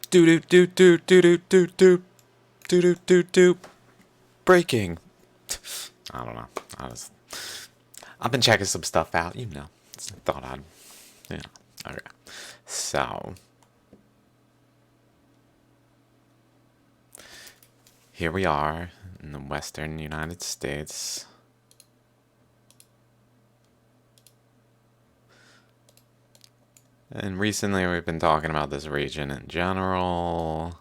Do do do do do do do do do do do do. Breaking. I don't know. I've been checking some stuff out. Thought I'd. Yeah. Okay. So here we are in the western United States. And recently we've been talking about this region in general,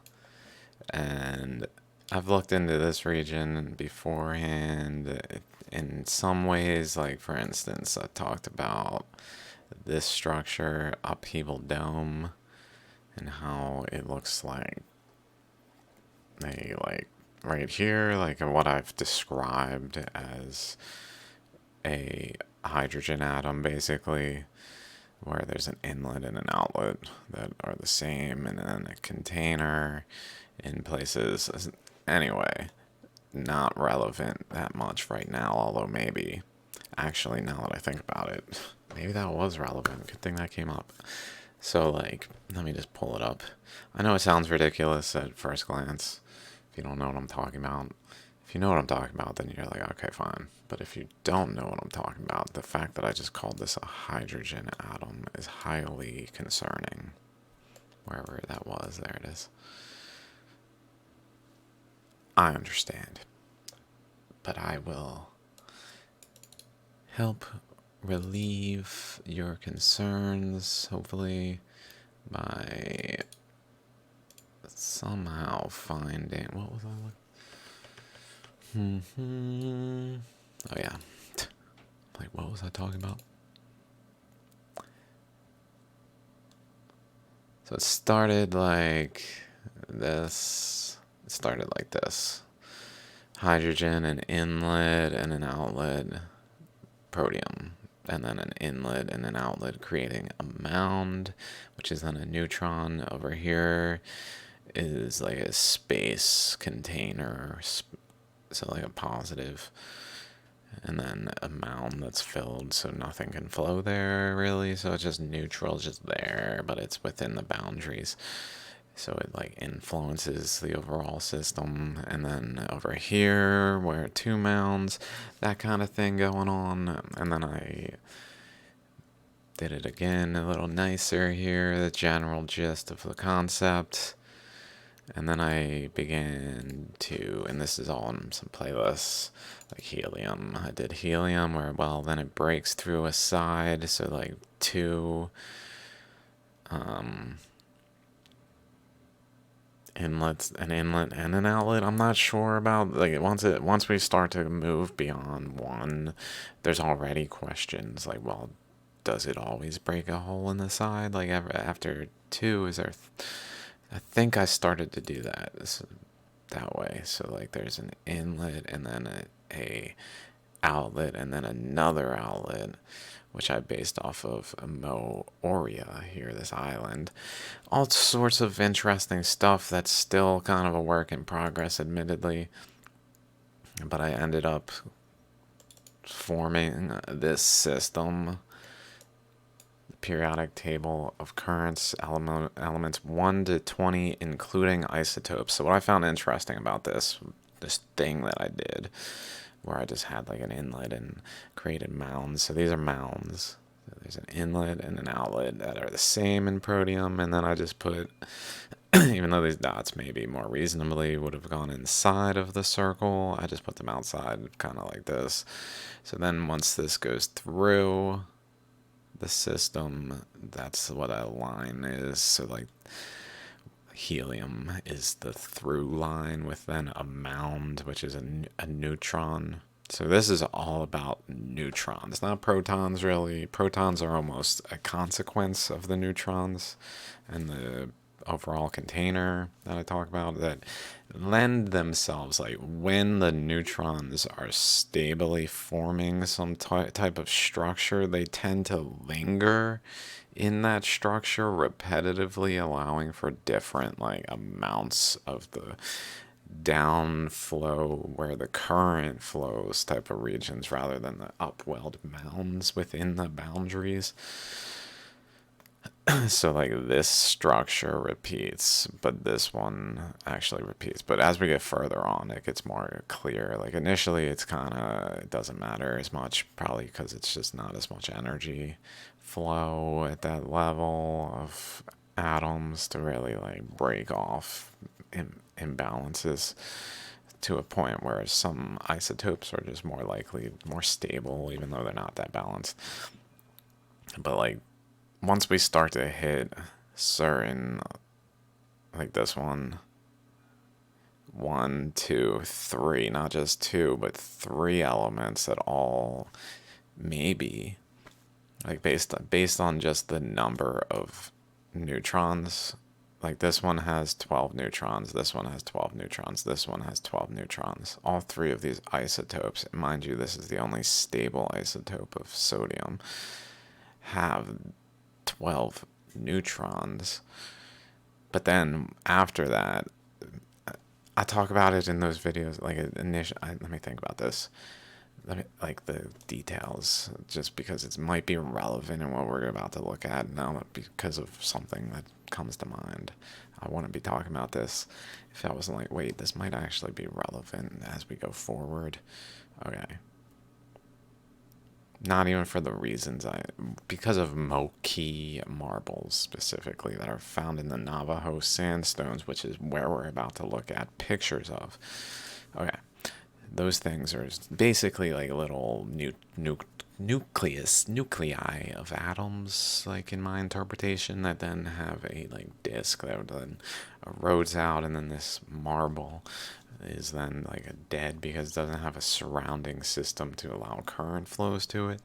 and I've looked into this region beforehand in some ways. Like, for instance, I talked about this structure, Upheaval Dome, and how it looks like right here, like what I've described as a hydrogen atom, basically, where there's an inlet and an outlet that are the same, and then a container in places. Anyway, not relevant that much right now, although maybe. Actually, now that I think about it, maybe that was relevant. Good thing that came up. So, like, let me just pull it up. I know it sounds ridiculous at first glance if you don't know what I'm talking about. If you know what I'm talking about, then you're like, okay, fine. But if you don't know what I'm talking about, the fact that I just called this a hydrogen atom is highly concerning. Wherever that was, there it is. I understand. But I will help relieve your concerns, hopefully, by somehow finding. What was I looking? Oh, yeah. Like, what was I talking about? So it started like this. It started like this. Hydrogen, an inlet and an outlet, protium, and then an inlet and an outlet creating a mound, which is then a neutron. Over here is like a space container, so like a positive, and then a mound that's filled so nothing can flow there really, so it's just neutral, just there, but it's within the boundaries. So it like influences the overall system. And then over here, where two mounds, that kind of thing going on. And then I did it again a little nicer here, the general gist of the concept. And then I began to, and this is all in some playlists, like helium. I did helium where, well, then it breaks through a side, so like two inlets, an inlet and an outlet. I'm not sure about, like, once we start to move beyond one, there's already questions like, well, does it always break a hole in the side? Like after two, is there? I think I started to do that way. So like, there's an inlet and then a outlet and then another outlet, which I based off of Moria here, this island. All sorts of interesting stuff that's still kind of a work in progress, admittedly. But I ended up forming this system, the periodic table of currents, elements 1 to 20, including isotopes. So what I found interesting about this thing that I did, where I just had like an inlet and created mounds. So these are mounds. So there's an inlet and an outlet that are the same in protium, and then I just put, even though these dots maybe more reasonably would have gone inside of the circle, I just put them outside, kind of like this. So then once this goes through the system, that's what a line is. So like, helium is the through line with then a mound, which is a neutron. So this is all about neutrons, not protons really. Protons are almost a consequence of the neutrons and the overall container that I talk about, that lend themselves, like when the neutrons are stably forming some type of structure, they tend to linger in that structure repetitively, allowing for different like amounts of the downflow where the current flows type of regions rather than the upwelled mounds within the boundaries. So like this structure repeats, but this one actually repeats. But as we get further on, it gets more clear. Like initially, it's kind of, it doesn't matter as much, probably because it's just not as much energy flow at that level of atoms to really like break off imbalances to a point where some isotopes are just more likely, more stable, even though they're not that balanced. But like once we start to hit certain, like this one, two, three, not just two, but three elements that all maybe, like based on just the number of neutrons. Like this one has 12 neutrons, this one has 12 neutrons, this one has 12 neutrons. All three of these isotopes, and mind you, this is the only stable isotope of sodium, have 12 neutrons. But then after that, I talk about it in those videos. Like let me think about this. Let me, like the details, just because it might be relevant in what we're about to look at now, because of something that comes to mind. I wouldn't be talking about this if I wasn't like, wait, this might actually be relevant as we go forward. Okay. Not even for the reasons because of Moqui marbles specifically that are found in the Navajo sandstones, which is where we're about to look at pictures of. Okay, those things are basically like little nuclei of atoms, like in my interpretation, that then have a like disc that then erodes out, and then this marble is then like a dead because it doesn't have a surrounding system to allow current flows to it,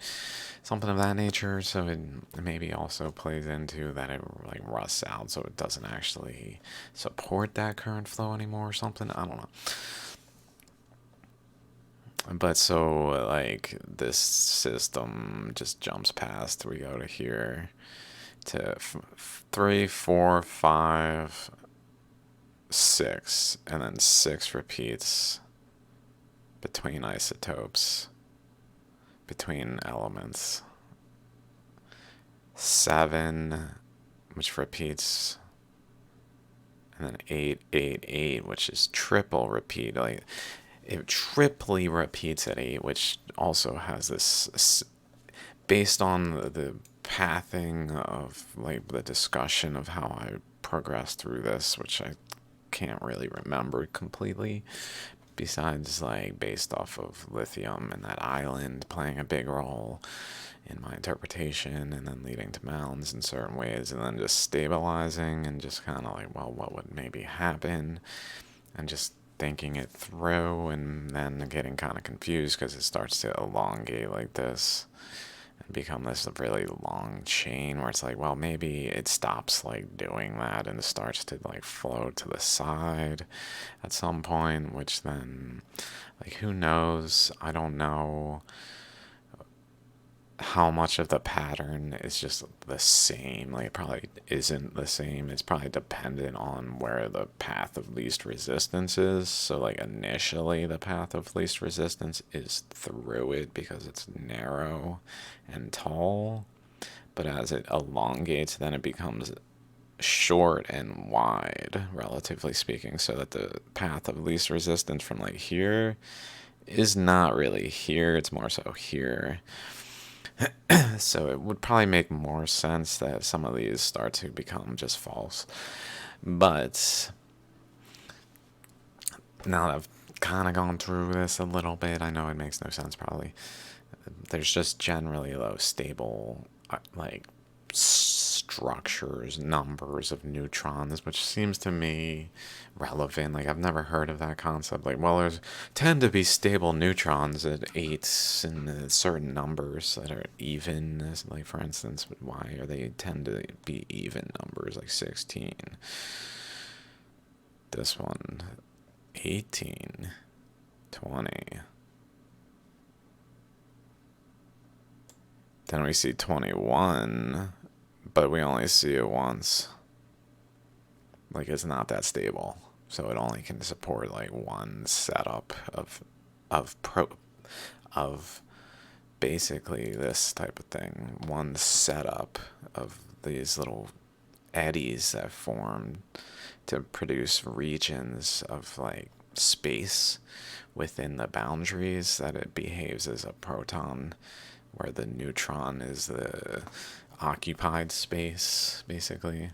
something of that nature. So it maybe also plays into that it like rusts out, so it doesn't actually support that current flow anymore or something. I don't know. But so like this system just jumps past. We go to here to 3, 4, 5, 6, and then 6 repeats between isotopes, between elements. 7, which repeats, and then 8, 8, 8, which is triple repeat. Like it triply repeats at 8, which also has this, based on the pathing of like the discussion of how I progressed through this, which I can't really remember completely, besides like based off of lithium and that island playing a big role in my interpretation, and then leading to mounds in certain ways, and then just stabilizing and just kind of like, well, what would maybe happen, and just thinking it through, and then getting kind of confused because it starts to elongate like this and become this really long chain where it's like, well, maybe it stops like doing that and starts to like flow to the side at some point, which then, like, who knows? I don't know how much of the pattern is just the same. Like, it probably isn't the same. It's probably dependent on where the path of least resistance is. So like initially the path of least resistance is through it because it's narrow and tall, but as it elongates, then it becomes short and wide, relatively speaking, so that the path of least resistance from like here is not really here, it's more so here. So it would probably make more sense that some of these start to become just false. But now that I've kind of gone through this a little bit, I know it makes no sense probably. There's just generally low stable like structures, numbers of neutrons, which seems to me relevant. Like, I've never heard of that concept. Like, well, there's tend to be stable neutrons at 8s and certain numbers that are even. Like, for instance, why are they tend to be even numbers, like 16? This one, 18, 20. Then we see 21, but we only see it once. Like, it's not that stable, so it only can support like one setup of basically this type of thing. One setup of these little eddies that form to produce regions of like space within the boundaries that it behaves as a proton, where the neutron is the occupied space, basically.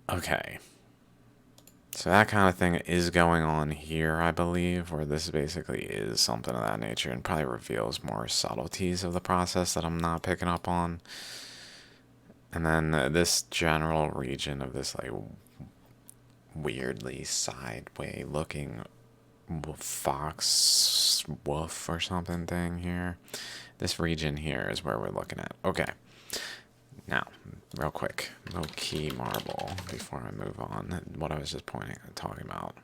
Okay. So that kind of thing is going on here, I believe, where this basically is something of that nature and probably reveals more subtleties of the process that I'm not picking up on. And then this general region of this like weirdly sideway looking fox wolf or something thing here. This region here is where we're looking at. Okay. Now, real quick, low-key marble before I move on. What I was just talking about.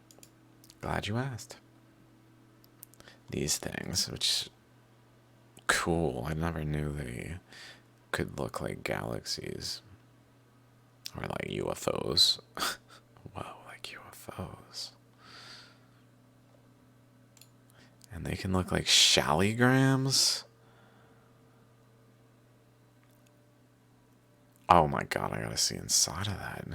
Glad you asked. These things, which cool. I never knew they could look like galaxies or like UFOs. Whoa, like UFOs. And they can look like shalligrams. Oh my god, I gotta see inside of that.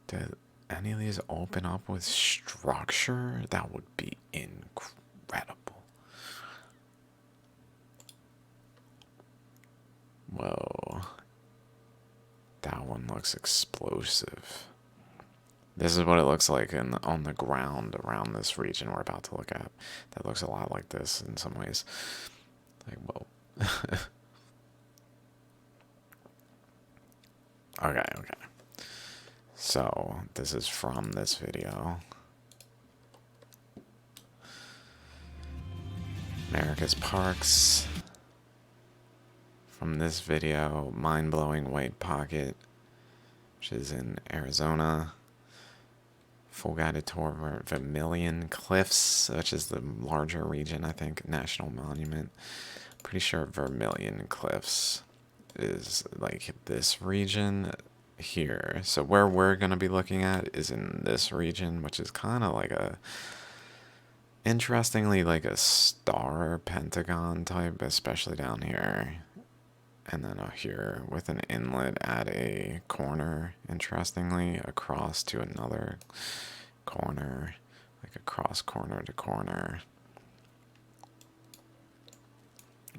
Did any of these open up with structure? That would be incredible. Whoa. That one looks explosive. This is what it looks like on the ground around this region we're about to look at. That looks a lot like this in some ways. Like, whoa. Okay. So, this is from this video. America's Parks. From this video, Mind-Blowing White Pocket, which is in Arizona. Full guided tour of Vermilion Cliffs, which is the larger region, I think, national monument. Pretty sure Vermilion Cliffs is like this region here. So where we're going to be looking at is in this region, which is kind of like a, interestingly, like a star pentagon type, especially down here. And then here with an inlet at a corner, interestingly, across to another corner, like across corner to corner.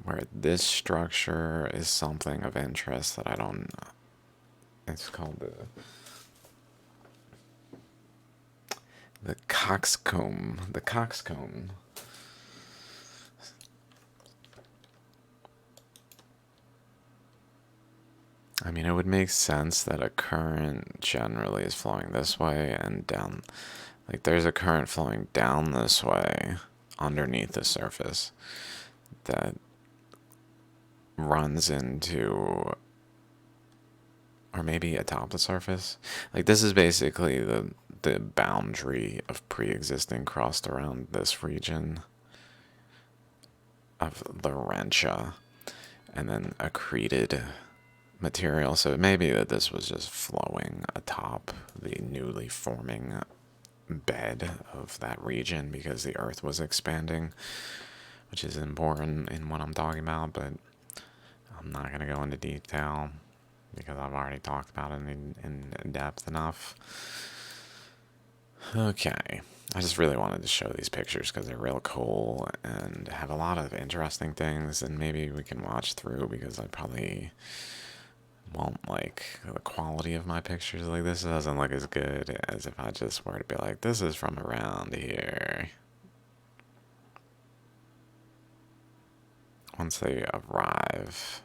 Where this structure is something of interest that I don't know. It's called the coxcomb. The coxcomb. I mean, it would make sense that a current generally is flowing this way and down. Like, there's a current flowing down this way underneath the surface that runs into, or maybe atop the surface. Like, this is basically the boundary of pre-existing crust around this region of Laurentia, and then accreted material. So it may be that this was just flowing atop the newly forming bed of that region because the earth was expanding, which is important in what I'm talking about, but I'm not going to go into detail because I've already talked about it in depth enough. Okay, I just really wanted to show these pictures because they're real cool and have a lot of interesting things, and maybe we can watch through because I probably won't like the quality of my pictures. Like, this doesn't look as good as if I just were to be like, this is from around here. Once they arrive,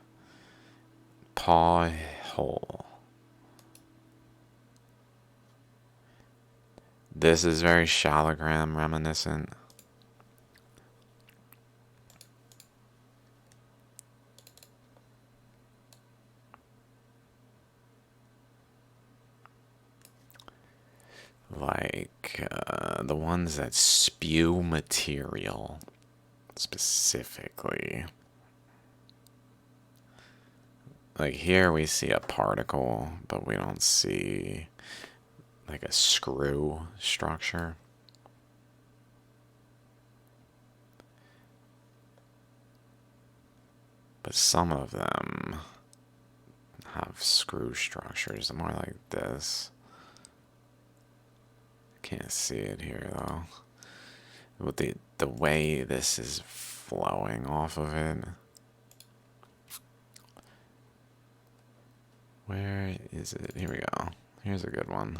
paw hole. This is very shallogram reminiscent. Like the ones that spew material specifically. Like here we see a particle, but we don't see like a screw structure. but some of them have screw structures, more like this. Can't see it here though. With the way this is flowing off of it. Where is it? Here we go. Here's a good one.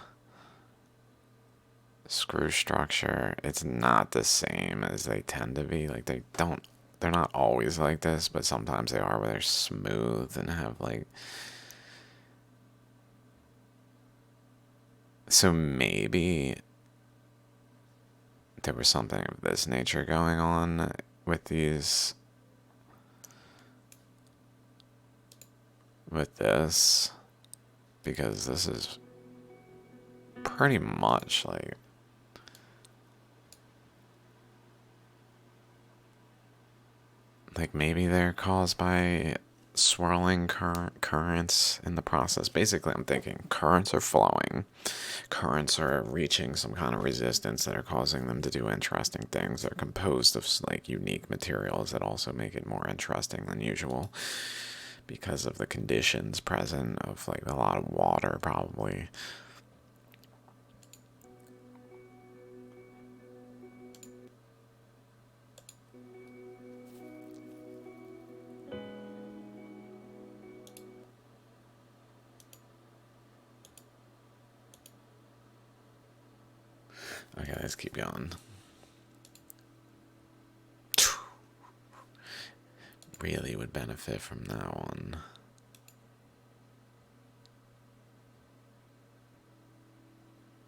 Screw structure. It's not the same as they tend to be. Like they're not always like this, but sometimes they are where they're smooth and have like. So maybe there was something of this nature going on with these. With this. Because this is pretty much like maybe they're caused by swirling currents in the process. Basically, I'm thinking currents are flowing, currents are reaching some kind of resistance that are causing them to do interesting things. They're composed of like unique materials that also make it more interesting than usual because of the conditions present of like a lot of water probably. Okay, let's keep going. Really would benefit from that one.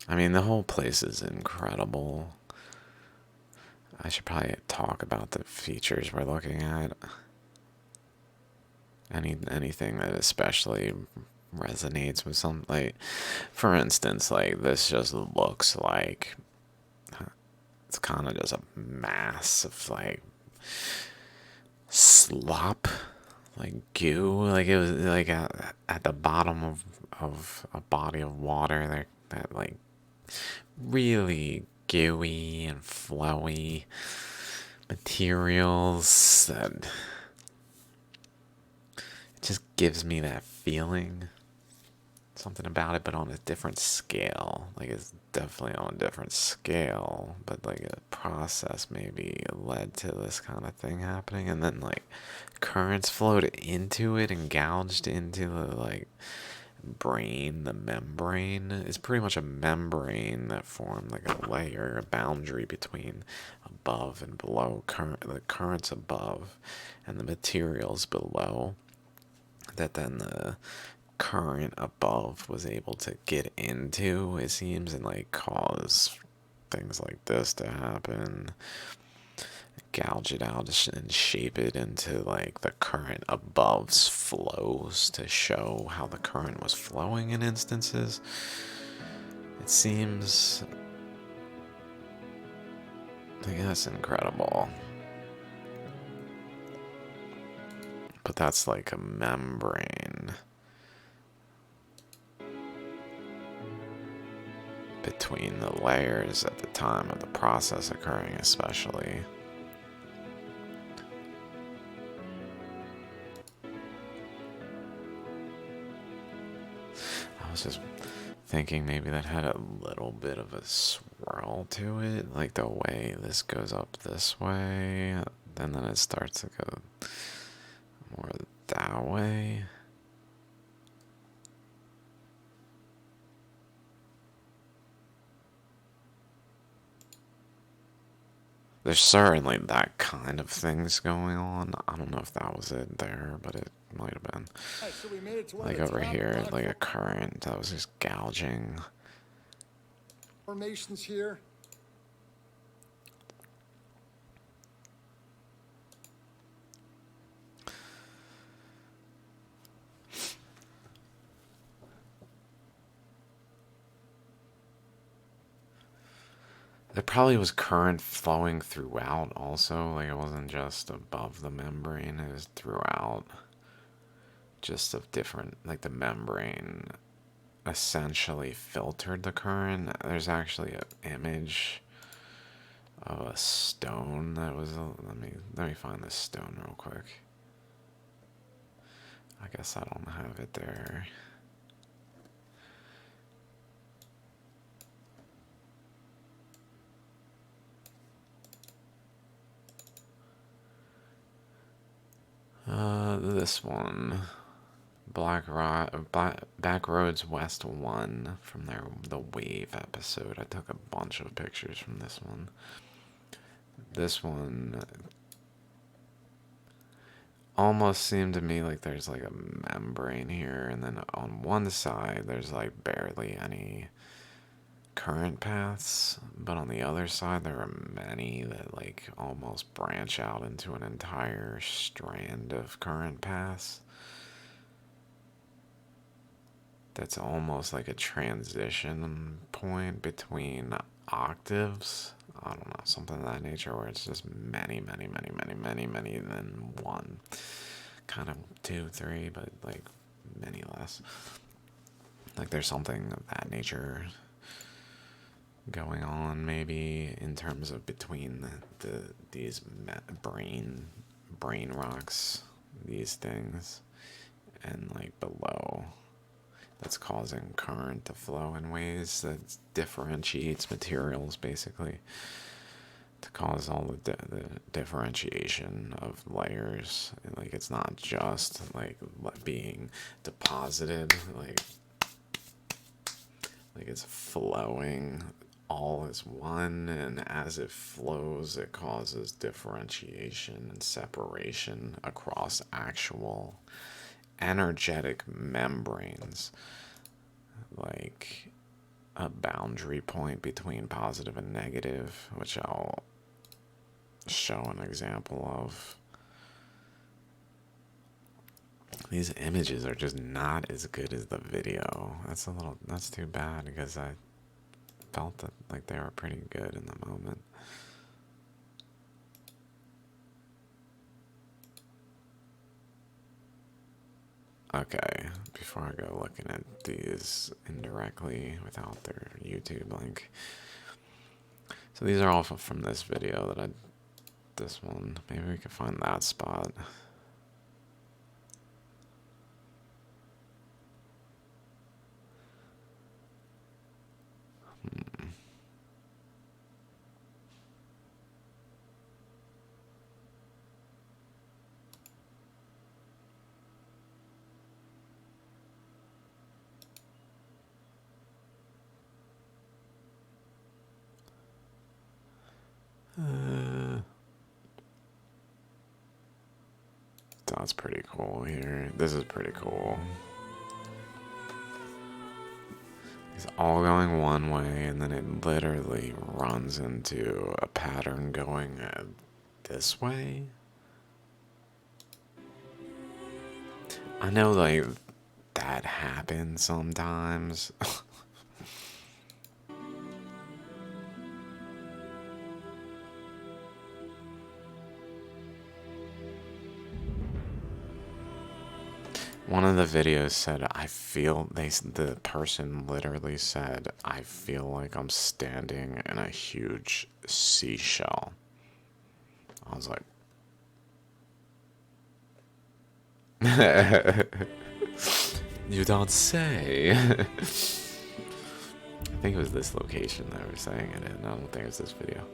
I mean, the whole place is incredible. I should probably talk about the features we're looking at. Anything that especially resonates with something. Like, for instance, like this just looks like it's kind of just a mass of like slop, like goo. Like it was like at the bottom of a body of water. There, that like really gooey and flowy materials that it just gives me that feeling. Something about it, but on a different scale. Like it's definitely on a different scale, but like a process maybe led to this kind of thing happening, and then like currents flowed into it and gouged into the like brain. The membrane is pretty much a membrane that formed like a layer, a boundary between above and below, the currents above and the materials below, that then the current above was able to get into, it seems, and like cause things like this to happen, gouge it out and shape it into like the current above's flows to show how the current was flowing in instances. It seems like that's incredible. But that's like a membrane between the layers at the time of the process occurring, especially. I was just thinking maybe that had a little bit of a swirl to it, like the way this goes up this way, and then it starts to go more that way. There's certainly that kind of things going on. I don't know if that was it there, but it might have been. Right, so we made it to Like over here, like a current that was just gouging. Formations here. There probably was current flowing throughout also. Like it wasn't just above the membrane, it was throughout. Just of different, like the membrane essentially filtered the current. There's actually an image of a stone that was. Let me find this stone real quick. I guess I don't have it there. This one. Backroads West 1 from the Wave episode. I took a bunch of pictures from this one. This one almost seemed to me like there's like a membrane here, and then on one side there's like barely any current paths, but on the other side there are many that like almost branch out into an entire strand of current paths. That's almost like a transition point between octaves. I don't know, something of that nature, where it's just many, many, many, many, many, many than one. Kind of two, three, but like many less. Like there's something of that nature going on, maybe in terms of between these brain rocks, these things, and like below, that's causing current to flow in ways that differentiates materials, basically, to cause all the differentiation of layers. And, like, it's not just like being deposited, like it's flowing all as one, and as it flows it causes differentiation and separation across actual energetic membranes, like a boundary point between positive and negative, which I'll show an example of. These images are just not as good as the video. That's too bad, because I felt that like they were pretty good in the moment. Okay, before I go looking at these indirectly without their YouTube link. So these are all from this video that this one. Maybe we can find that spot. That's pretty cool here. This is pretty cool. It's all going one way, and then it literally runs into a pattern going this way. I know, like, that happens sometimes. One of the videos said, the person literally said, I feel like I'm standing in a huge seashell. I was like, you don't say. I think it was this location that we were saying it in. I don't think it was this video.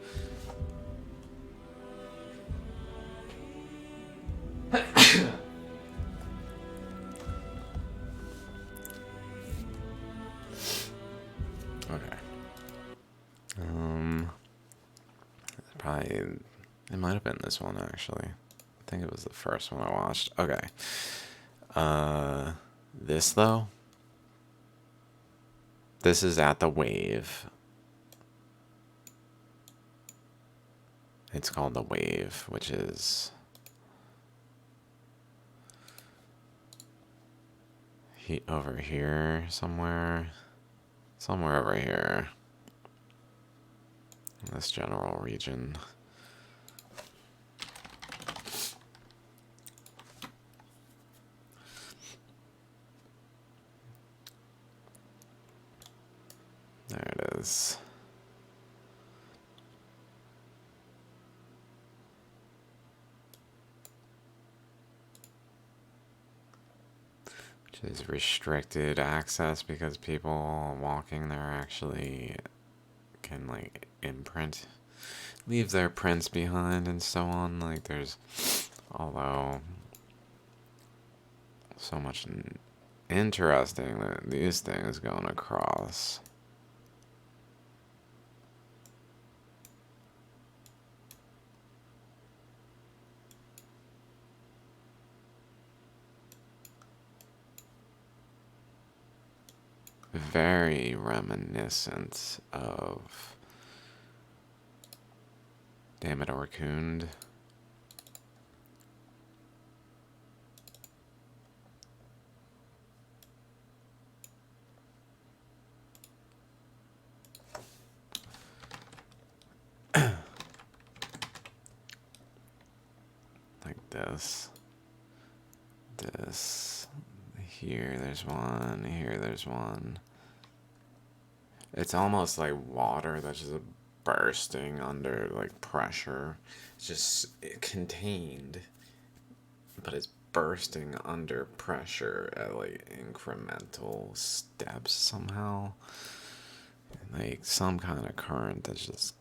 Okay. Probably, it might have been this one, actually. I think it was the first one I watched. Okay. This, though. This is at the Wave. It's called the Wave, which is over here somewhere. Somewhere over here. In this general region. There it is. is restricted access because people walking there actually can like imprint, leave their prints behind and so on. Like there's, although so much interesting that these things going across. Very reminiscent of Damodar Kund. Like this. This. Here there's one. Here there's one. It's almost like water that's just bursting under like pressure. It's just contained, but it's bursting under pressure at like incremental steps somehow. Like some kind of current that's just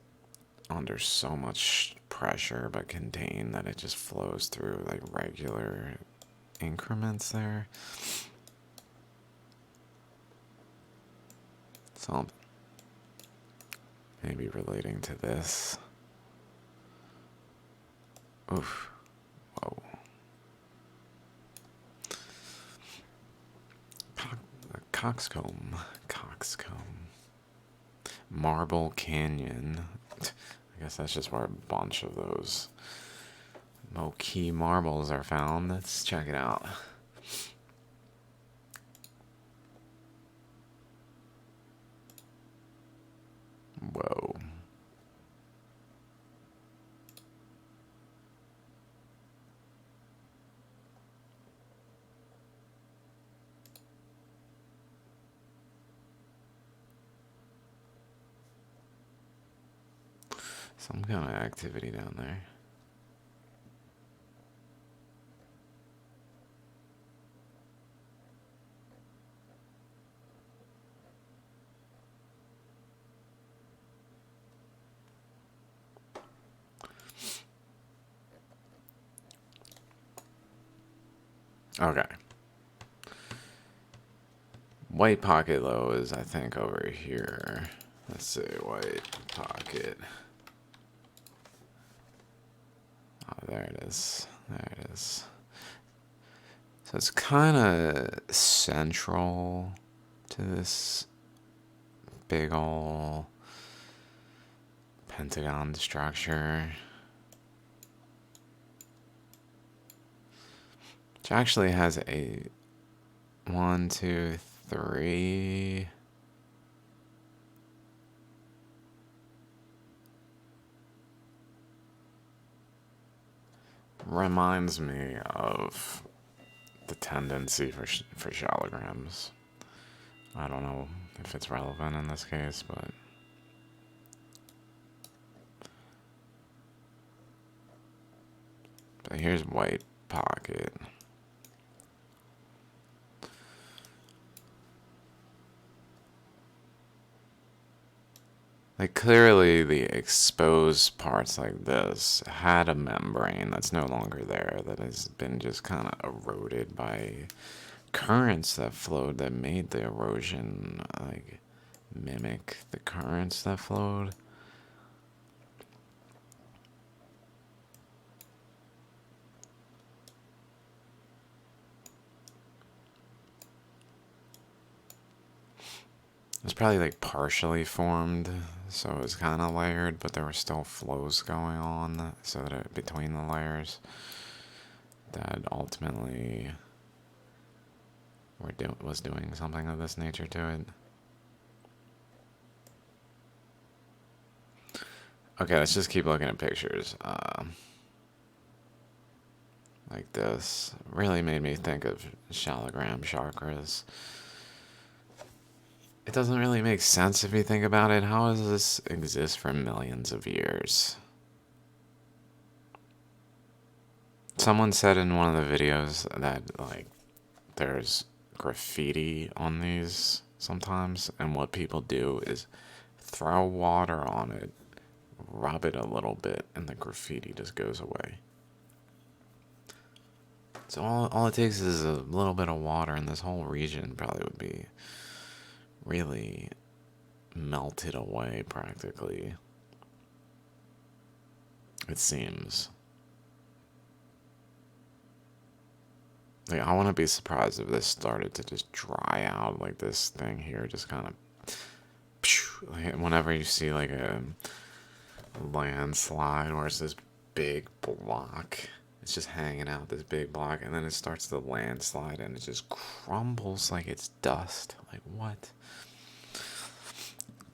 under so much pressure but contained that it just flows through like regular increments there. So maybe relating to this. Oof. Whoa. Coxcomb. Marble Canyon. I guess that's just where a bunch of those Moki marbles are found. Let's check it out. Whoa. Some kind of activity down there. Okay. White pocket low is, I think, over here. Let's see, white pocket. Oh, there it is. There it is. So it's kind of central to this big ol' pentagon structure. Which actually has a 1, 2, 3. Reminds me of the tendency for shallograms. I don't know if it's relevant in this case, but here's white pocket. Like clearly the exposed parts like this had a membrane that's no longer there, that has been just kind of eroded by currents that flowed that made the erosion like mimic the currents that flowed. It was probably like partially formed, so it was kind of layered, but there were still flows going on, so that between the layers that ultimately was doing something of this nature to it. Okay, let's just keep looking at pictures. Like this really made me think of shallogram chakras. It doesn't really make sense if you think about it. How does this exist for millions of years? Someone said in one of the videos that like there's graffiti on these sometimes, and what people do is throw water on it, rub it a little bit, and the graffiti just goes away. So all it takes is a little bit of water, and this whole region probably would be really melted away practically. It seems. Like, I wouldn't be surprised if this started to just dry out, like this thing here just kind of, like whenever you see like a landslide where it's this big block, it's just hanging out, this big block, and then it starts to landslide and it just crumbles like it's dust. Like, what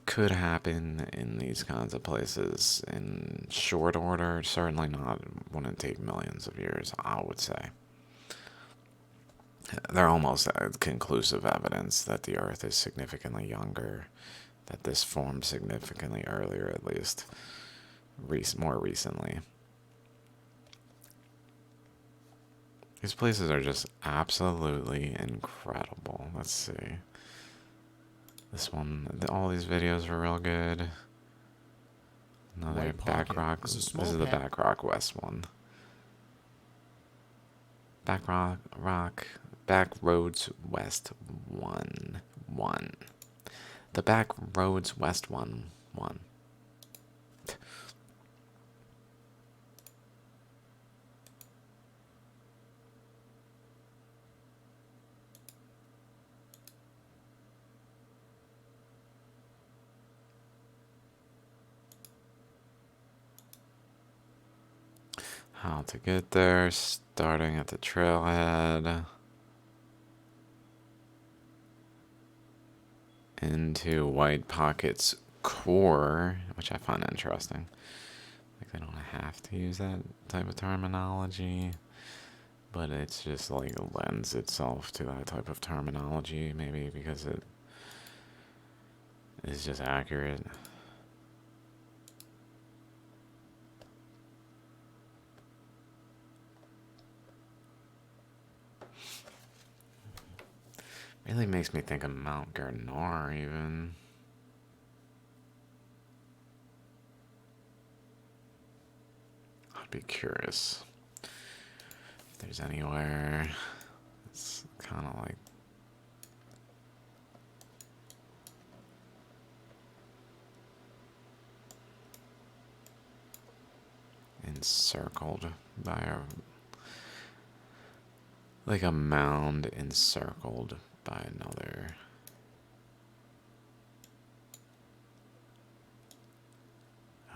could happen in these kinds of places in short order? Certainly not, wouldn't take millions of years, I would say. They're almost conclusive evidence that the Earth is significantly younger, that this formed significantly earlier, at least, more recently. These places are just absolutely incredible. Let's see. This one, all these videos are real good. Another Back Rock. This is the Back Rock West one. Back Roads West 1. The Back Roads West 1. How to get there, starting at the trailhead. Into White Pocket's core, which I find interesting. Like, they don't have to use that type of terminology, but it's just like lends itself to that type of terminology, maybe because it is just accurate. Really makes me think of Mount Gernard, even. I'd be curious if there's anywhere it's kind of like encircled by a mound encircled by another.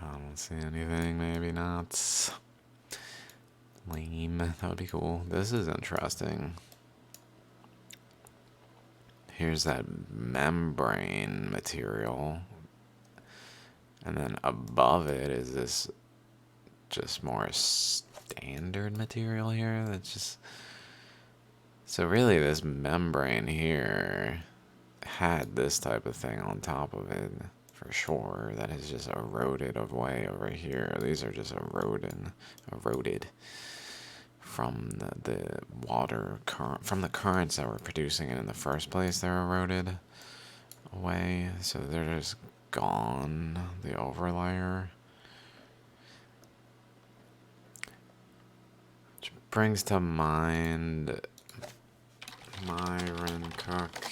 I don't see anything, maybe not. Lame, that would be cool. This is interesting. Here's that membrane material. And then above it is this just more standard material here that's just... So really this membrane here had this type of thing on top of it for sure that has just eroded away over here. These are just eroded from the water current, from the currents that were producing it in the first place. They're eroded away, so they're just gone, the overlayer. Which brings to mind Myron Cook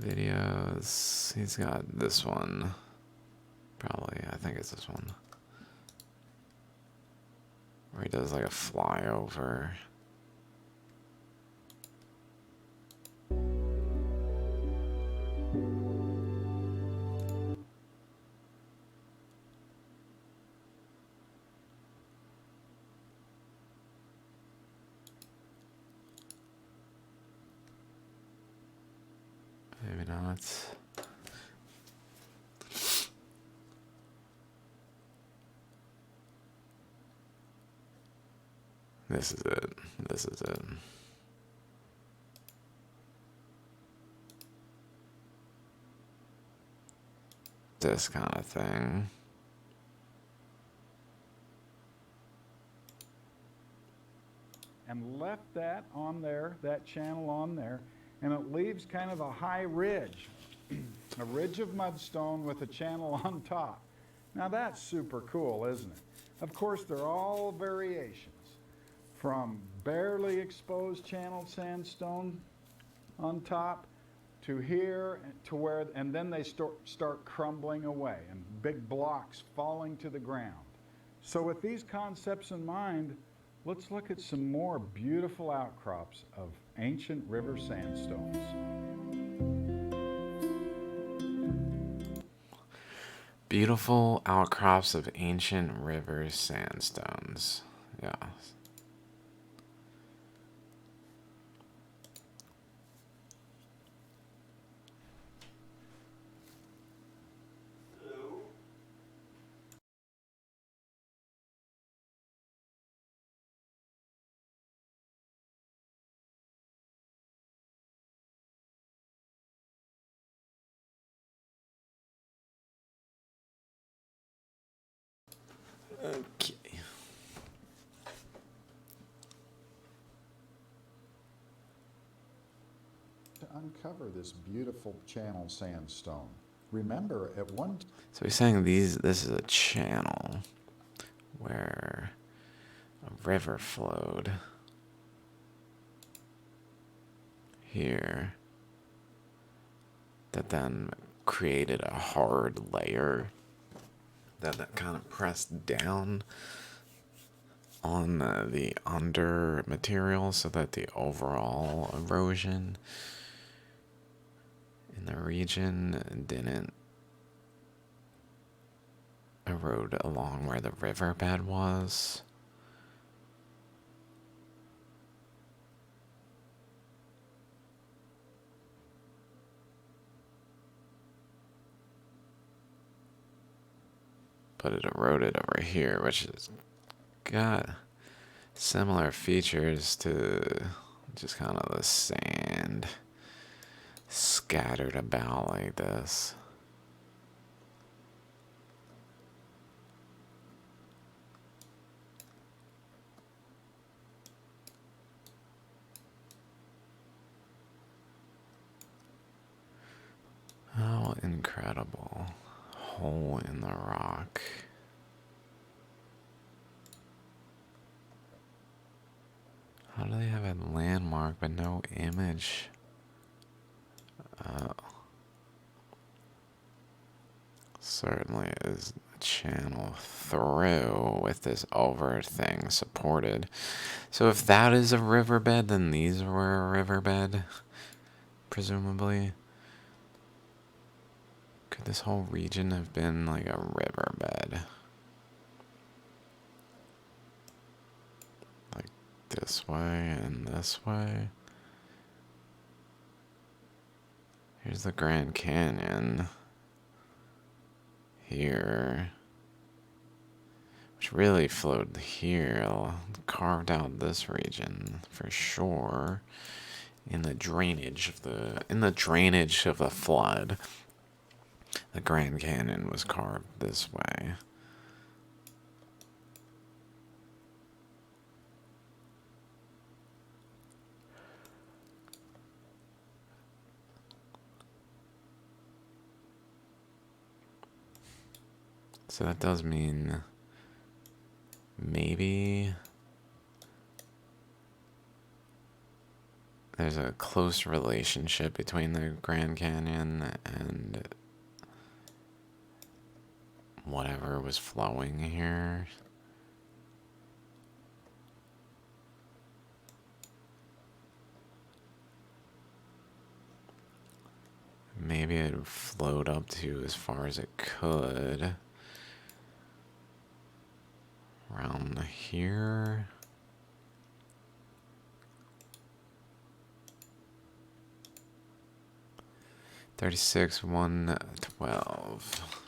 videos. He's got this one. Probably, I think it's this one. Where he does like a flyover. Maybe not. This is it. This is it. This kind of thing. and left that on there, that channel on there, and it leaves kind of a high ridge, a ridge of mudstone with a channel on top. Now that's super cool, isn't it? Of course, they're all variations, from barely exposed channeled sandstone on top to here to where, and then they start crumbling away and big blocks falling to the ground. So with these concepts in mind, let's look at some more beautiful outcrops of ancient river sandstones. Beautiful outcrops of ancient river sandstones. Yeah. Okay. To uncover this beautiful channel sandstone. Remember, at one So he's saying this is a channel where a river flowed here that then created a hard layer that kind of pressed down on the under material so that the overall erosion in the region didn't erode along where the riverbed was. But it eroded over here, which has got similar features to just kind of the sand scattered about like this. How incredible. Hole in the rock. How do they have a landmark but no image? Certainly is a channel through with this over thing supported. So if that is a riverbed, then these were a riverbed, presumably. Could this whole region have been like a riverbed? Like this way and this way? Here's the Grand Canyon. Here. Which really flowed here. Carved out this region for sure. In the drainage of the flood. The Grand Canyon was carved this way. So that does mean maybe there's a close relationship between the Grand Canyon and whatever was flowing here. Maybe it flowed up to as far as it could. Around here. $36, 112.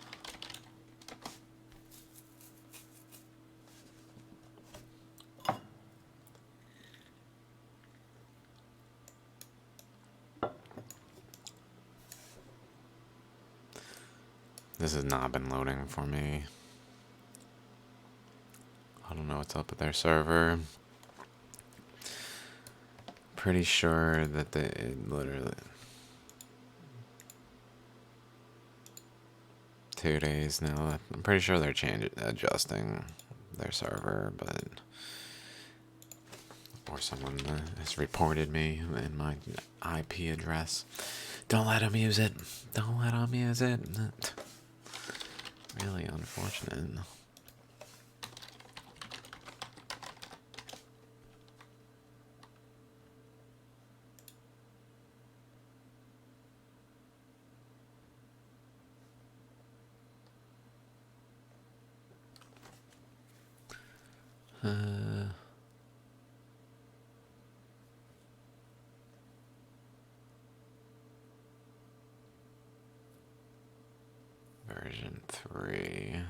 This has not been loading for me. I don't know what's up with their server. pretty sure that they literally 2 days now. I'm pretty sure they're adjusting their server, but or someone has reported me in my IP address. Don't let them use it. Don't let them use it. Really unfortunate. Version 3.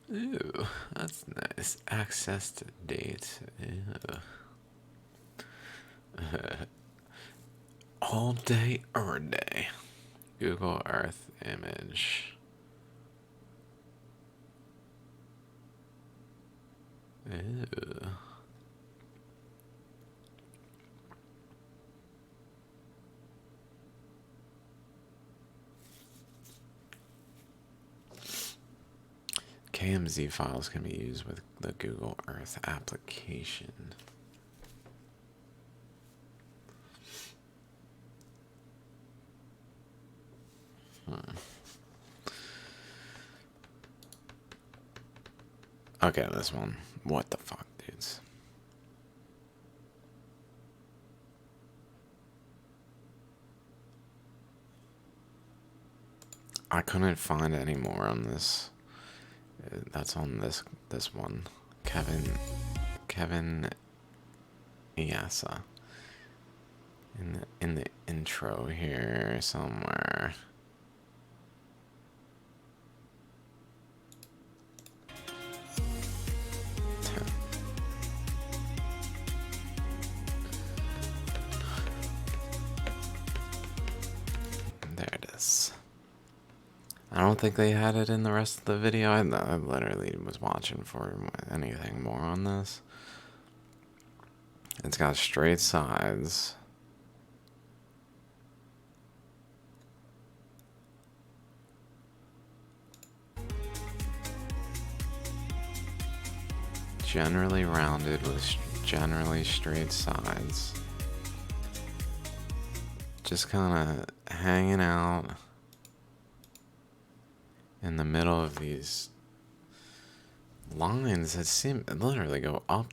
Ooh, that's nice. Access to dates. Ew. All day or day. Google Earth image. Ew. KMZ files can be used with the Google Earth application. Okay, this one. What the fuck, dudes? I couldn't find any more on this. That's on this one. Kevin Iasa. In the intro here somewhere. There it is. I don't think they had it in the rest of the video. I literally was watching for anything more on this. It's got straight sides. Generally rounded with generally straight sides. Just kind of hanging out in the middle of these lines that seem literally go up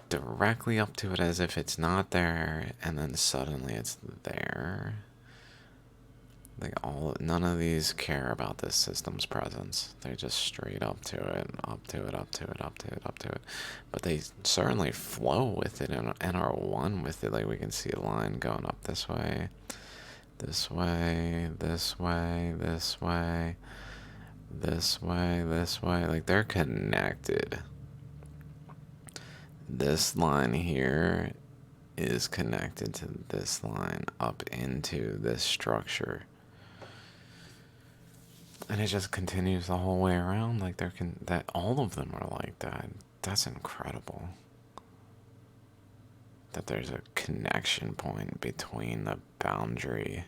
directly up to it as if it's not there, and then suddenly it's there. Like none of these care about this system's presence. They just straight up to it, up to it, up to it, up to it, up to it. But they certainly flow with it and are one with it. Like we can see a line going up this way, this way, this way, this way, this way, this way. Like they're connected. This line here is connected to this line up into this structure. And it just continues the whole way around. Like that all of them are like that. That's incredible. That there's a connection point between the boundary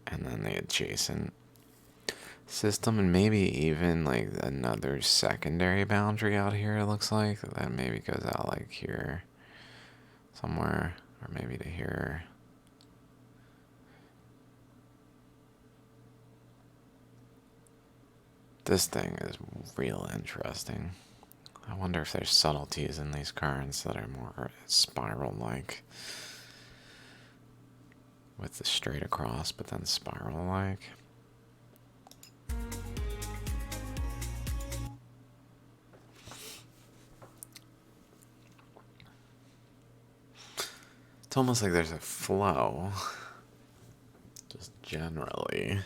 and then the adjacent system, and maybe even like another secondary boundary out here. It looks like that maybe goes out like here somewhere, or maybe to here. This thing is real interesting. I wonder if there's subtleties in these currents that are more spiral-like, with the straight across but then spiral-like. It's almost like there's a flow just generally.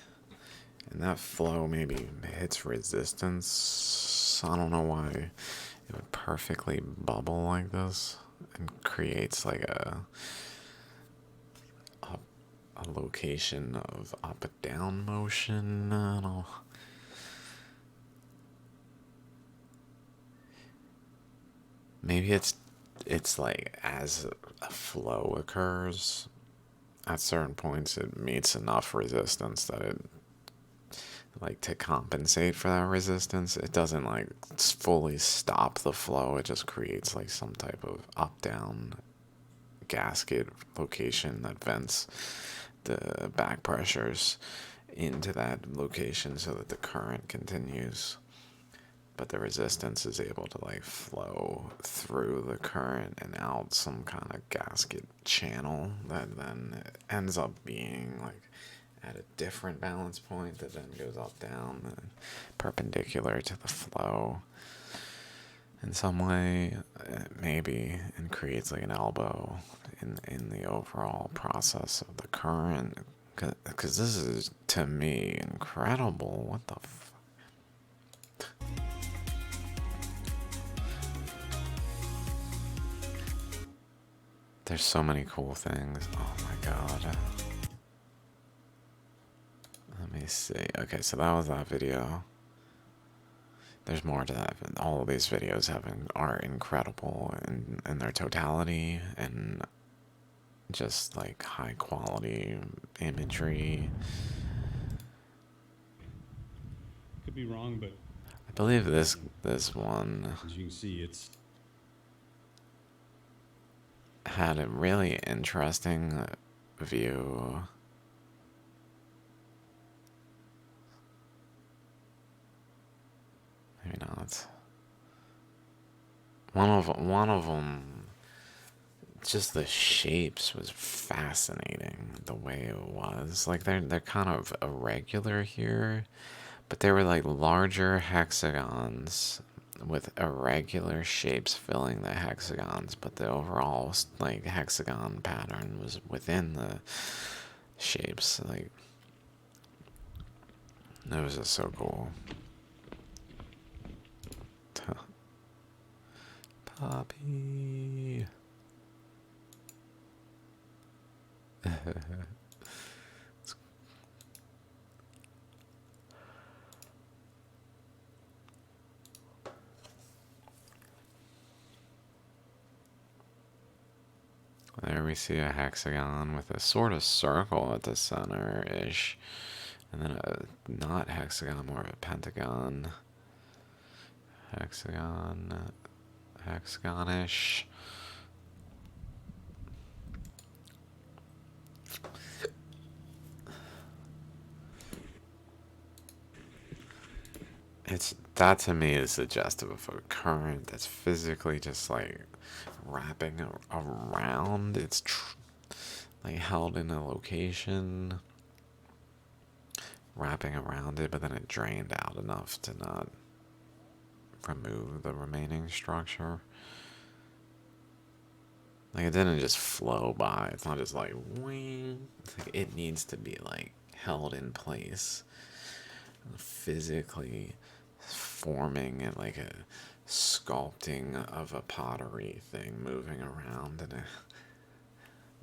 And that flow maybe hits resistance. I don't know why it would perfectly bubble like this and creates like a location of up and down motion. I don't know. Maybe it's like as a flow occurs, at certain points it meets enough resistance that it, like, to compensate for that resistance, it doesn't like fully stop the flow. It just creates like some type of up down gasket location that vents the back pressures into that location so that the current continues, but the resistance is able to like flow through the current and out some kind of gasket channel that then ends up being like at a different balance point that then goes up down perpendicular to the flow in some way, maybe, and creates like an elbow in the overall process of the current. Because this is, to me, incredible. What the There's so many cool things. Oh my god. Let me see. Okay, so that was that video. There's more to that. All of these videos are incredible in their totality and just like high quality imagery. Could be wrong, but I believe this one as you can see, it's had a really interesting view. Maybe not. One of them, just the shapes was fascinating. The way it was, like they're kind of irregular here, but they were like larger hexagons with irregular shapes filling the hexagons, but the overall like hexagon pattern was within the shapes. Like, it was just so cool. Poppy. There we see a hexagon with a sort of circle at the center-ish. And then a not hexagon, more of a pentagon. Hexagon. Hexagon-ish. That to me is suggestive of a current that's physically just like wrapping around. It's like held in a location, wrapping around it, but then it drained out enough to not remove the remaining structure. Like, it didn't just flow by. It's not just like wing. Like, it needs to be like held in place, physically forming it like a sculpting of a pottery thing, moving around in a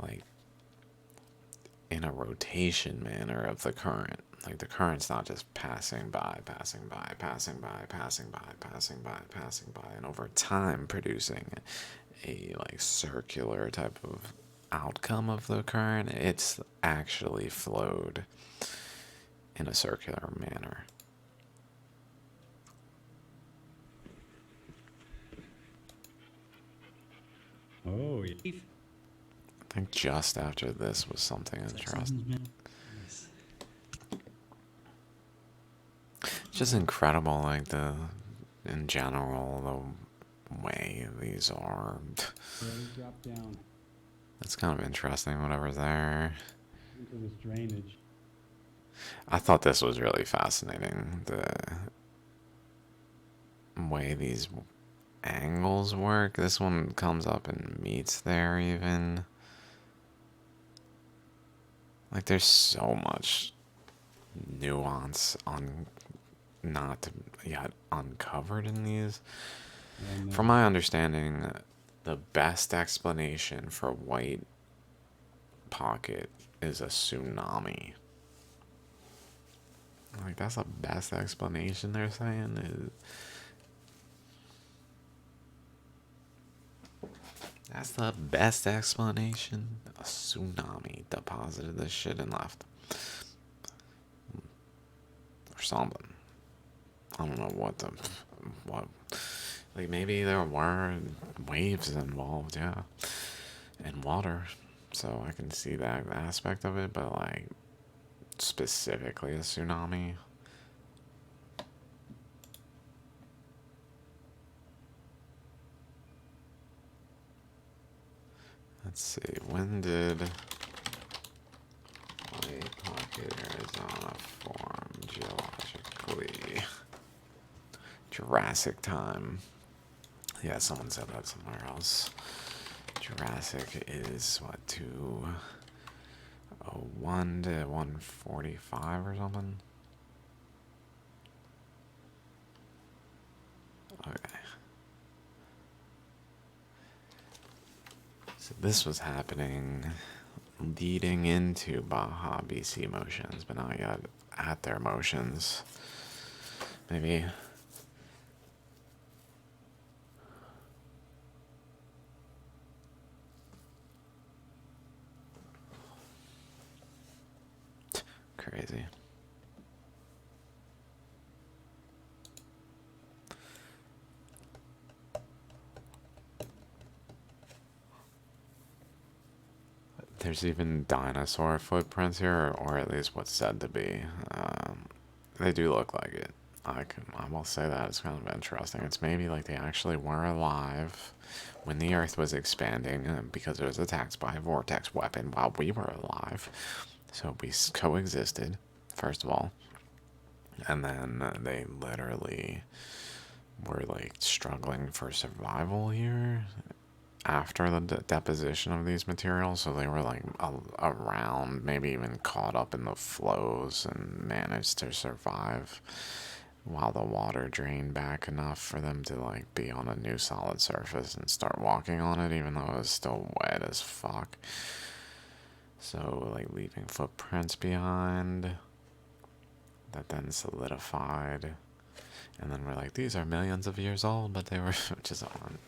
like in a rotation manner of the current. Like, the current's not just passing by, passing by, passing by, passing by, passing by, passing by, and over time producing a like circular type of outcome of the current. It's actually flowed in a circular manner. oh yeah. I think just after this was something interesting. It's just incredible, like in general, the way these are. Really drop down It's kind of interesting, whatever's there. into this drainage. I thought this was really fascinating, the way these angles work. This one comes up and meets there even. Like, there's so much nuance on not yet uncovered in these. And From my understanding, the best explanation for white pocket is a tsunami. Like, that's the best explanation they're saying is. That's the best explanation. A tsunami deposited this shit and left. Or something. I don't know what. Like, maybe there were waves involved, yeah. And water. So I can see that aspect of it, but like, specifically a tsunami. Let's see, when did White Pocket, Arizona form geologically? Jurassic time. Yeah, someone said that somewhere else. Jurassic is what, 201 to 145 or something? Okay. So this was happening leading into Baja BC motions, but not yet at their motions. Maybe. Crazy. There's even dinosaur footprints here, or at least what's said to be. They do look like it. I will say that it's kind of interesting. It's maybe like they actually were alive when the Earth was expanding because it was attacked by a vortex weapon while we were alive. So we coexisted, first of all, and then they literally were like struggling for survival here after the deposition of these materials, so they were like around, maybe even caught up in the flows and managed to survive while the water drained back enough for them to like be on a new solid surface and start walking on it, even though it was still wet as fuck. So like leaving footprints behind that then solidified, and then we're like, these are millions of years old, but they were just on.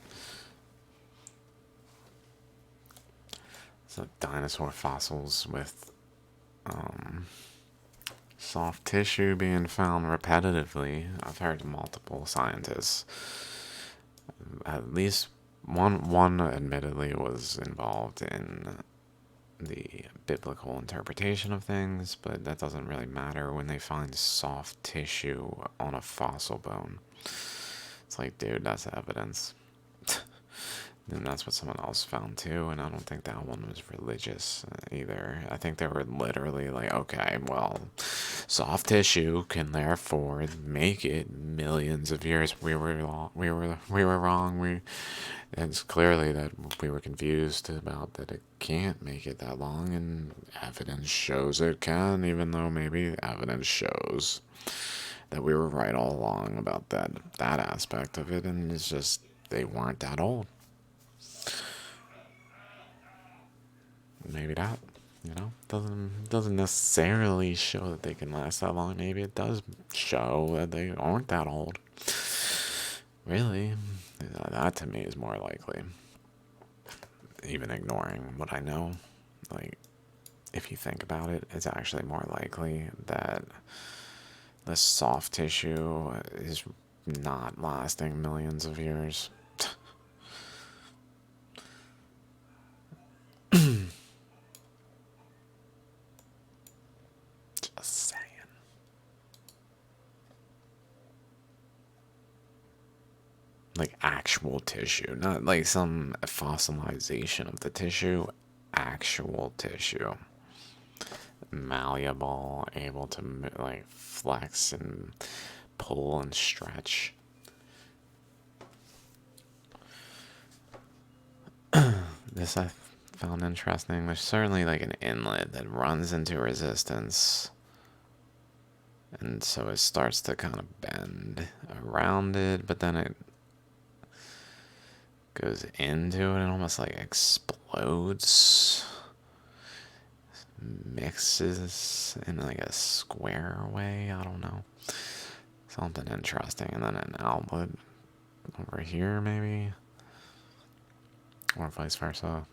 So dinosaur fossils with soft tissue being found repetitively. I've heard multiple scientists, at least one admittedly was involved in the biblical interpretation of things, but that doesn't really matter when they find soft tissue on a fossil bone. It's like, dude, that's evidence. And that's what someone else found too, and I don't think that one was religious either. I think they were literally like, okay, well, soft tissue can therefore make it millions of years. We were wrong. It's clearly that we were confused about that it can't make it that long, and evidence shows it can, even though maybe evidence shows that we were right all along about that aspect of it, and it's just they weren't that old. Maybe that, doesn't necessarily show that they can last that long. Maybe it does show that they aren't that old. Really, that to me is more likely. Even ignoring what I know, like, if you think about it, it's actually more likely that the soft tissue is not lasting millions of years. Just saying. Like actual tissue, not like some fossilization of the tissue. Actual tissue. Malleable, able to like flex and pull and stretch. This found interesting. There's certainly like an inlet that runs into resistance. And so it starts to kind of bend around it, but then it goes into it and almost like explodes. Mixes in like a square way. I don't know. Something interesting. And then an outlet over here, maybe. Or vice versa.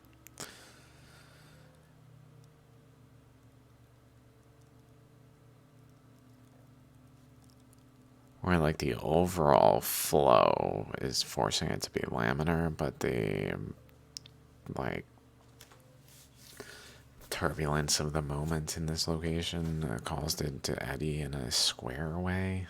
Where like the overall flow is forcing it to be laminar, but the like turbulence of the moment in this location caused it to eddy in a square way.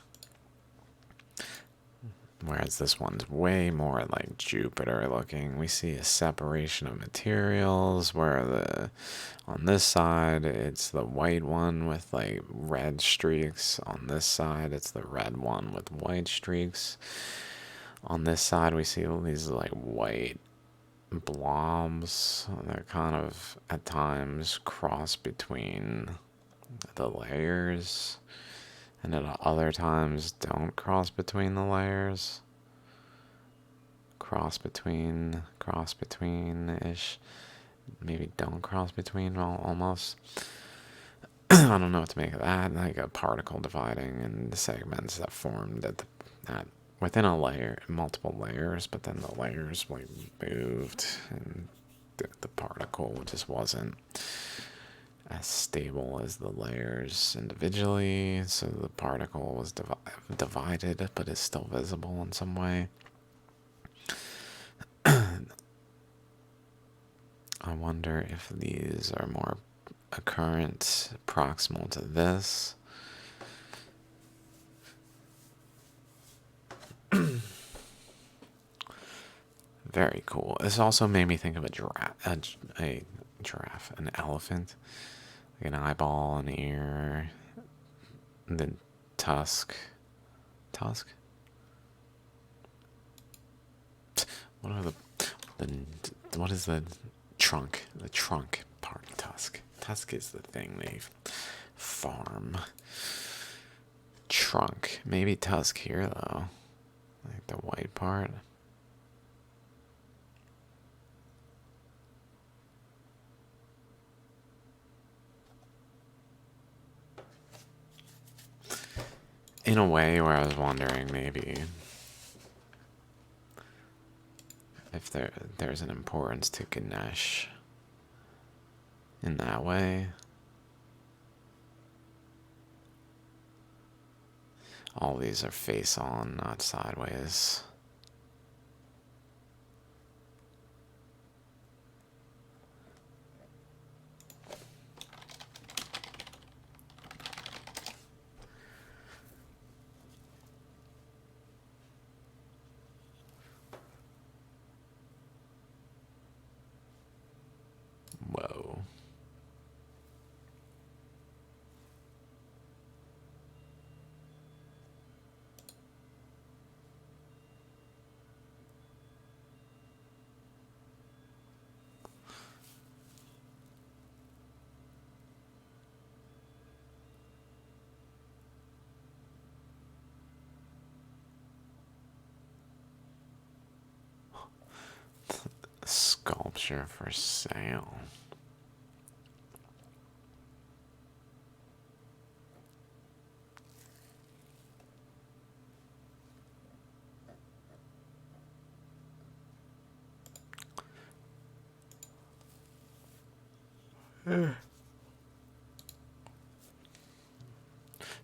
Whereas this one's way more like Jupiter looking. We see a separation of materials where on this side it's the white one with like red streaks. On this side it's the red one with white streaks. On this side we see all these like white blobs that kind of at times cross between the layers. And at other times don't cross between the layers. Cross between-ish. Maybe don't cross between almost. I don't know what to make of that. Like a particle dividing into segments that formed at within a layer, multiple layers, but then the layers like moved and the particle just wasn't as stable as the layers individually, so the particle was divided, but is still visible in some way. I wonder if these are more occurrent proximal to this. Very cool. This also made me think of a giraffe, an elephant. An eyeball, an ear, and then tusk. What are what is the trunk? The trunk part of tusk. Tusk is the thing they farm. Trunk. Maybe tusk here though. Like the white part. In a way where I was wondering maybe if there's an importance to Ganesh in that way. All these are face on, not sideways. Whoa. Sculpture for sale.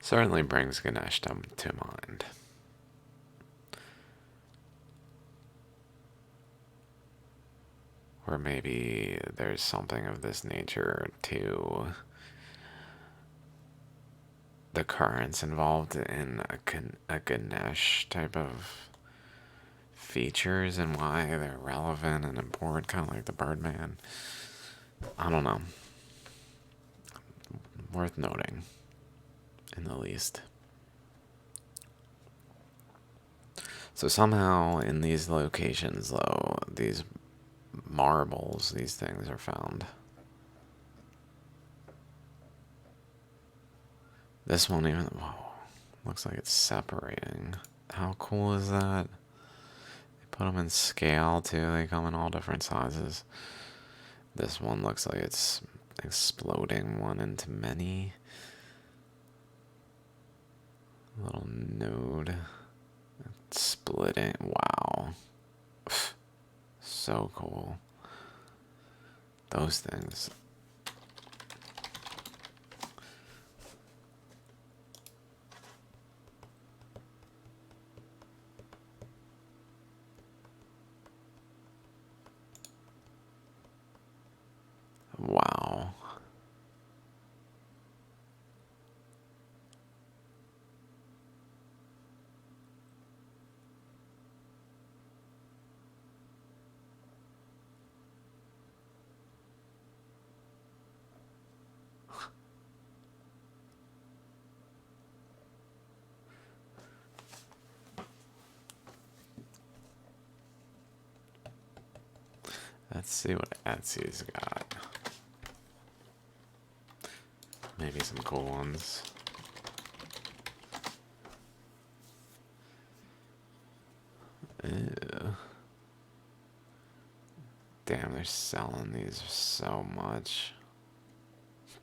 Certainly brings Ganesh to mind. Or maybe there's something of this nature to the currents involved in a Ganesh type of features and why they're relevant and important, kind of like the Birdman. I don't know. Worth noting, in the least. So somehow in these locations, though, these marbles these things are found. This one even, whoa, looks like it's separating. How cool is that? They put them in scale too. They come in all different sizes. This one looks like it's exploding one into many. Little node. Splitting. Wow. So cool. Those things. Wow. Let's see what Etsy's got. Maybe some cool ones. Ew. Damn, they're selling these so much.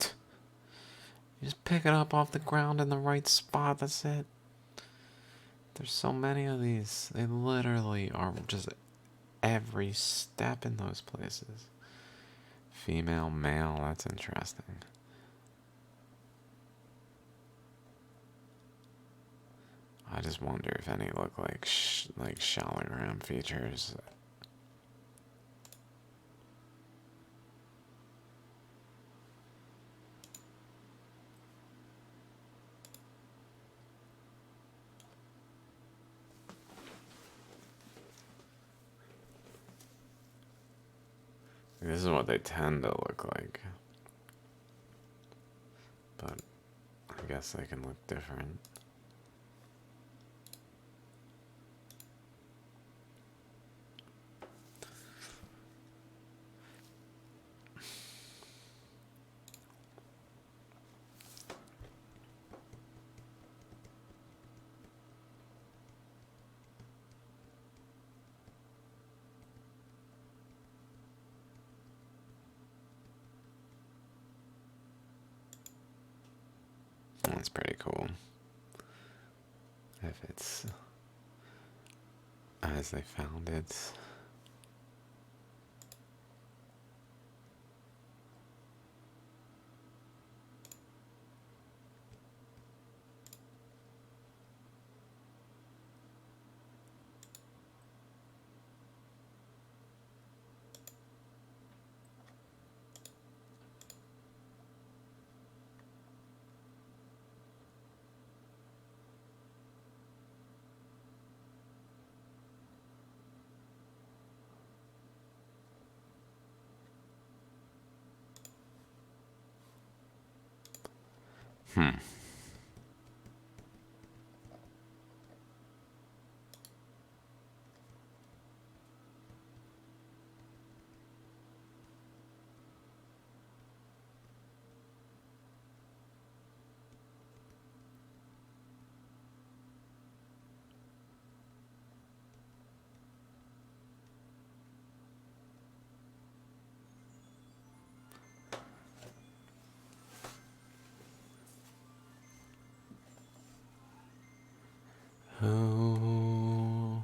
You just pick it up off the ground in the right spot, that's it. There's so many of these. They literally are just every step in those places. Female, male, that's interesting. I just wonder if any look like shallogram features. This is what they tend to look like. But I guess they can look different. That's pretty cool. If it's as they found it. Hmm. Oh.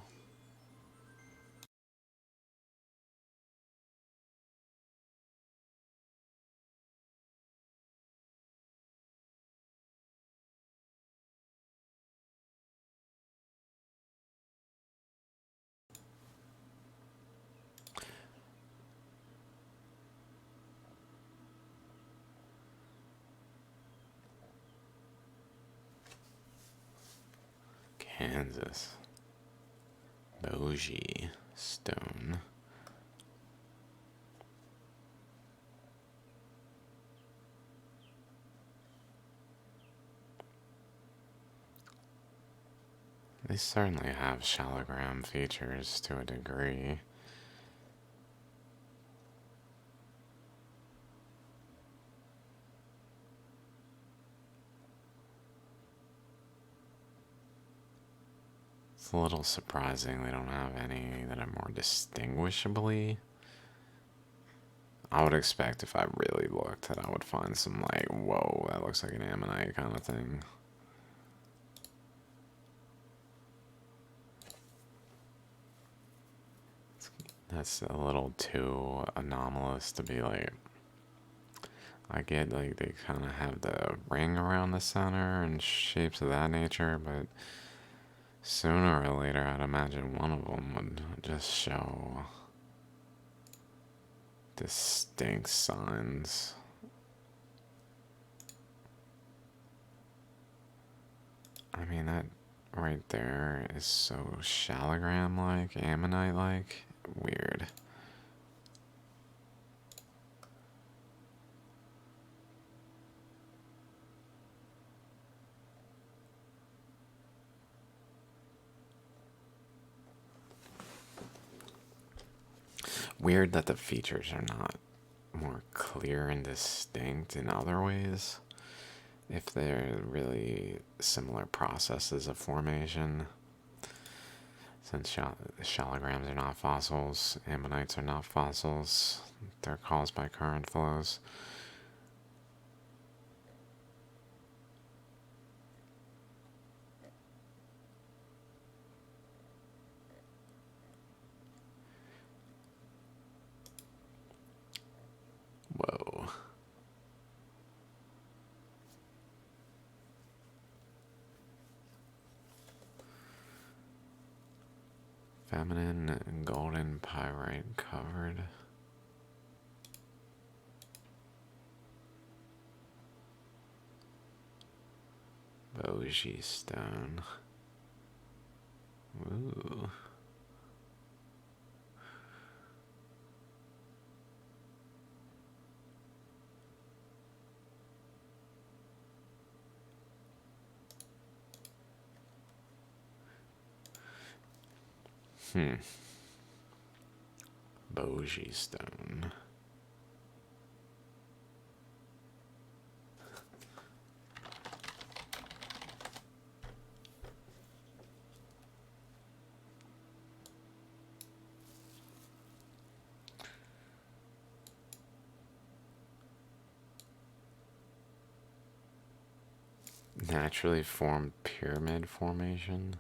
Kansas. Bogie stone. They certainly have shallogram features to a degree. It's a little surprising they don't have any that are more distinguishably. I would expect if I really looked that I would find some like, whoa, that looks like an ammonite kind of thing. That's a little too anomalous to be like. I get like they kind of have the ring around the center and shapes of that nature, but sooner or later I'd imagine one of them would just show distinct signs. I mean, that right there is so shallogram-like, ammonite-like. Weird. Weird that the features are not more clear and distinct in other ways. If they're really similar processes of formation. Since shallograms are not fossils, ammonites are not fossils, they're caused by current flows. Whoa. Feminine golden pyrite covered. Bogie stone. Ooh. Bogie stone. Naturally formed pyramid formation.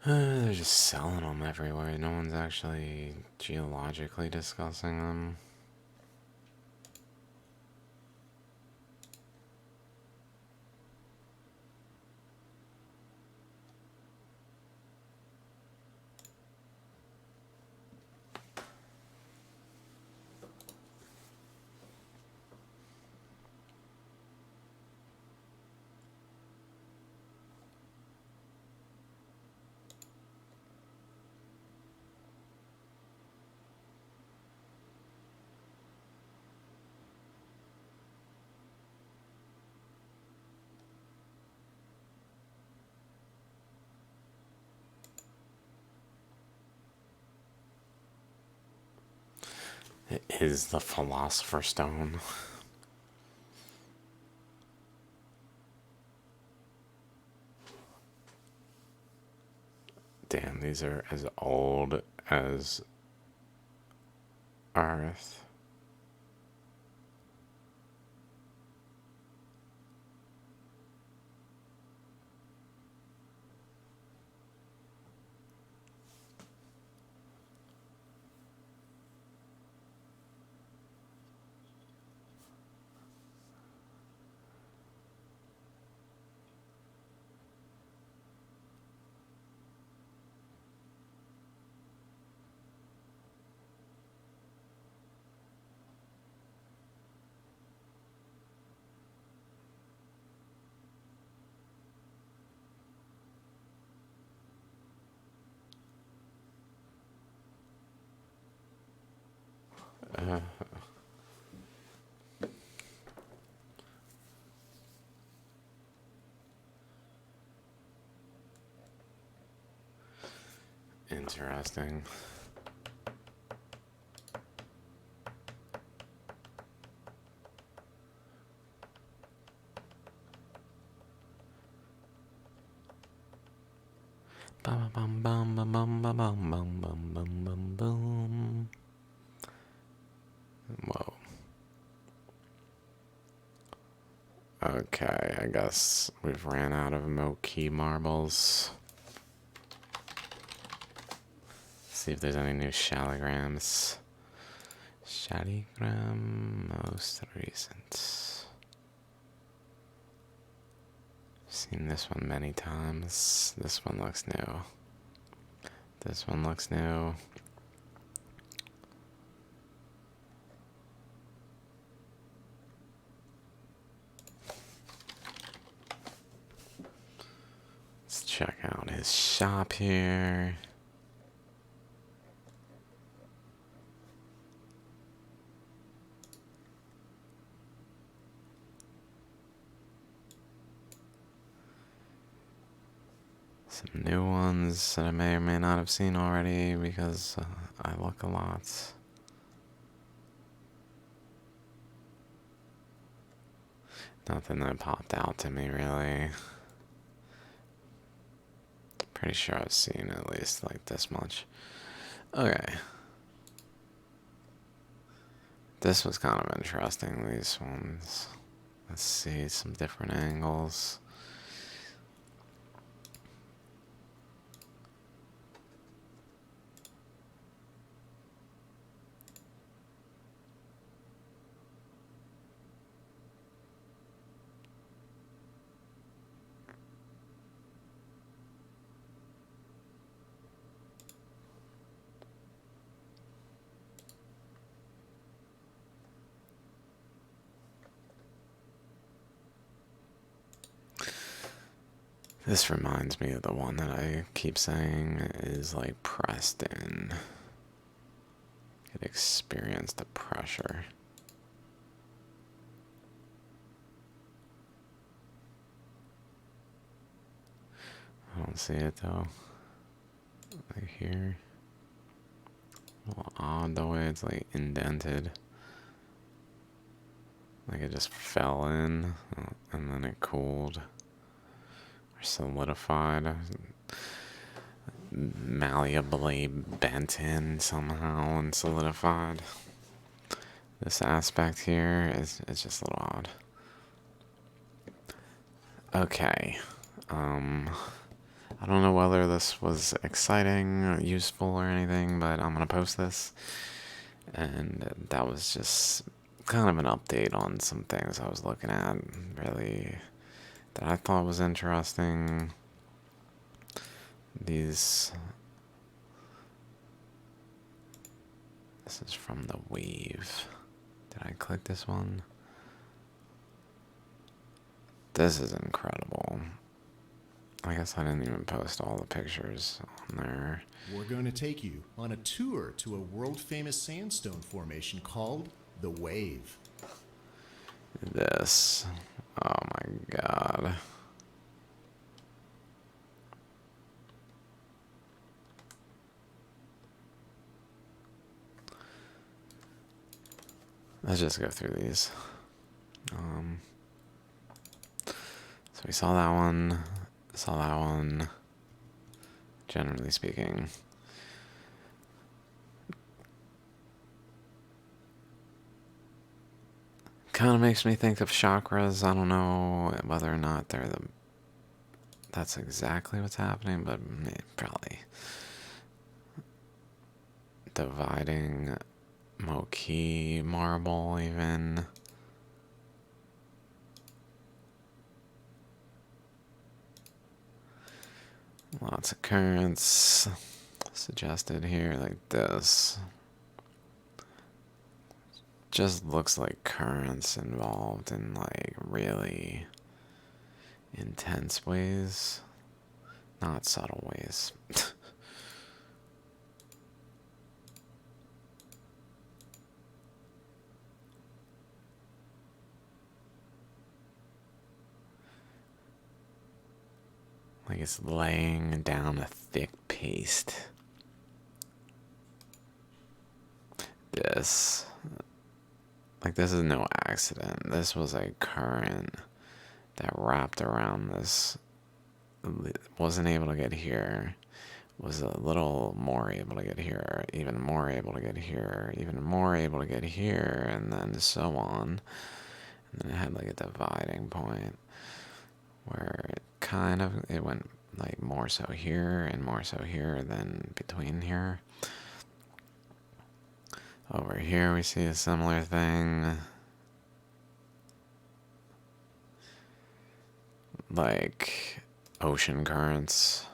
They're just selling them everywhere. No one's actually geologically discussing them. It is the Philosopher's Stone. Damn, these are as old as Earth. Interesting. Bum bum bum bum bum bum bum bum bum bum bum bum. Whoa. Okay, I guess we've ran out of Moki marbles. See if there's any new Shaligrams. Shaligram, most recent. Seen this one many times. This one looks new. This one looks new. Let's check out his shop here. Some new ones that I may or may not have seen already because I look a lot. Nothing that popped out to me really. Pretty sure I've seen at least like this much. Okay. This was kind of interesting, these ones. Let's see some different angles. This reminds me of the one that I keep saying is like pressed in. It experienced the pressure. I don't see it though. Like here. A little odd the way it's like indented. Like it just fell in and then it cooled. Or solidified. Malleably bent in somehow and solidified. This aspect here is just a little odd. Okay. I don't know whether this was exciting or useful or anything, but I'm gonna post this. And that was just kind of an update on some things I was looking at, really, that I thought was interesting. This is from the Weave. Did I click this one? This is incredible. I guess I didn't even post all the pictures on there. We're going to take you on a tour to a world-famous sandstone formation called the Wave. This. Oh my god. Let's just go through these. So we saw that one. Saw that one. Generally speaking. Kind of makes me think of chakras. I don't know whether or not they're the... That's exactly what's happening, but probably. Dividing Moki marble even. Lots of currents suggested here like this. Just looks like currents involved in like really intense ways, not subtle ways. Like it's laying down a thick paste. This, like this is no accident. This was a current that wrapped around this. Wasn't able to get here. Was a little more able to get here, even more able to get here, even more able to get here, and then so on. And then it had like a dividing point where it went like more so here and more so here than between here. Over here we see a similar thing. Like ocean currents.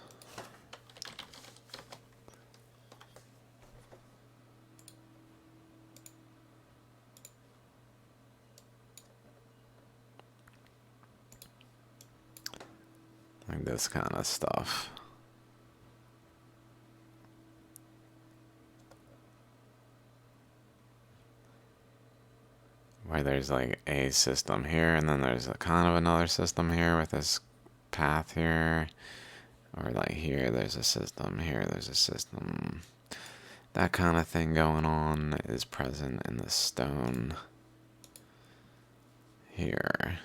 Like this kind of stuff. Where there's like a system here, and then there's a kind of another system here with this path here. Or like here, there's a system, here, there's a system. That kind of thing going on is present in the stone here.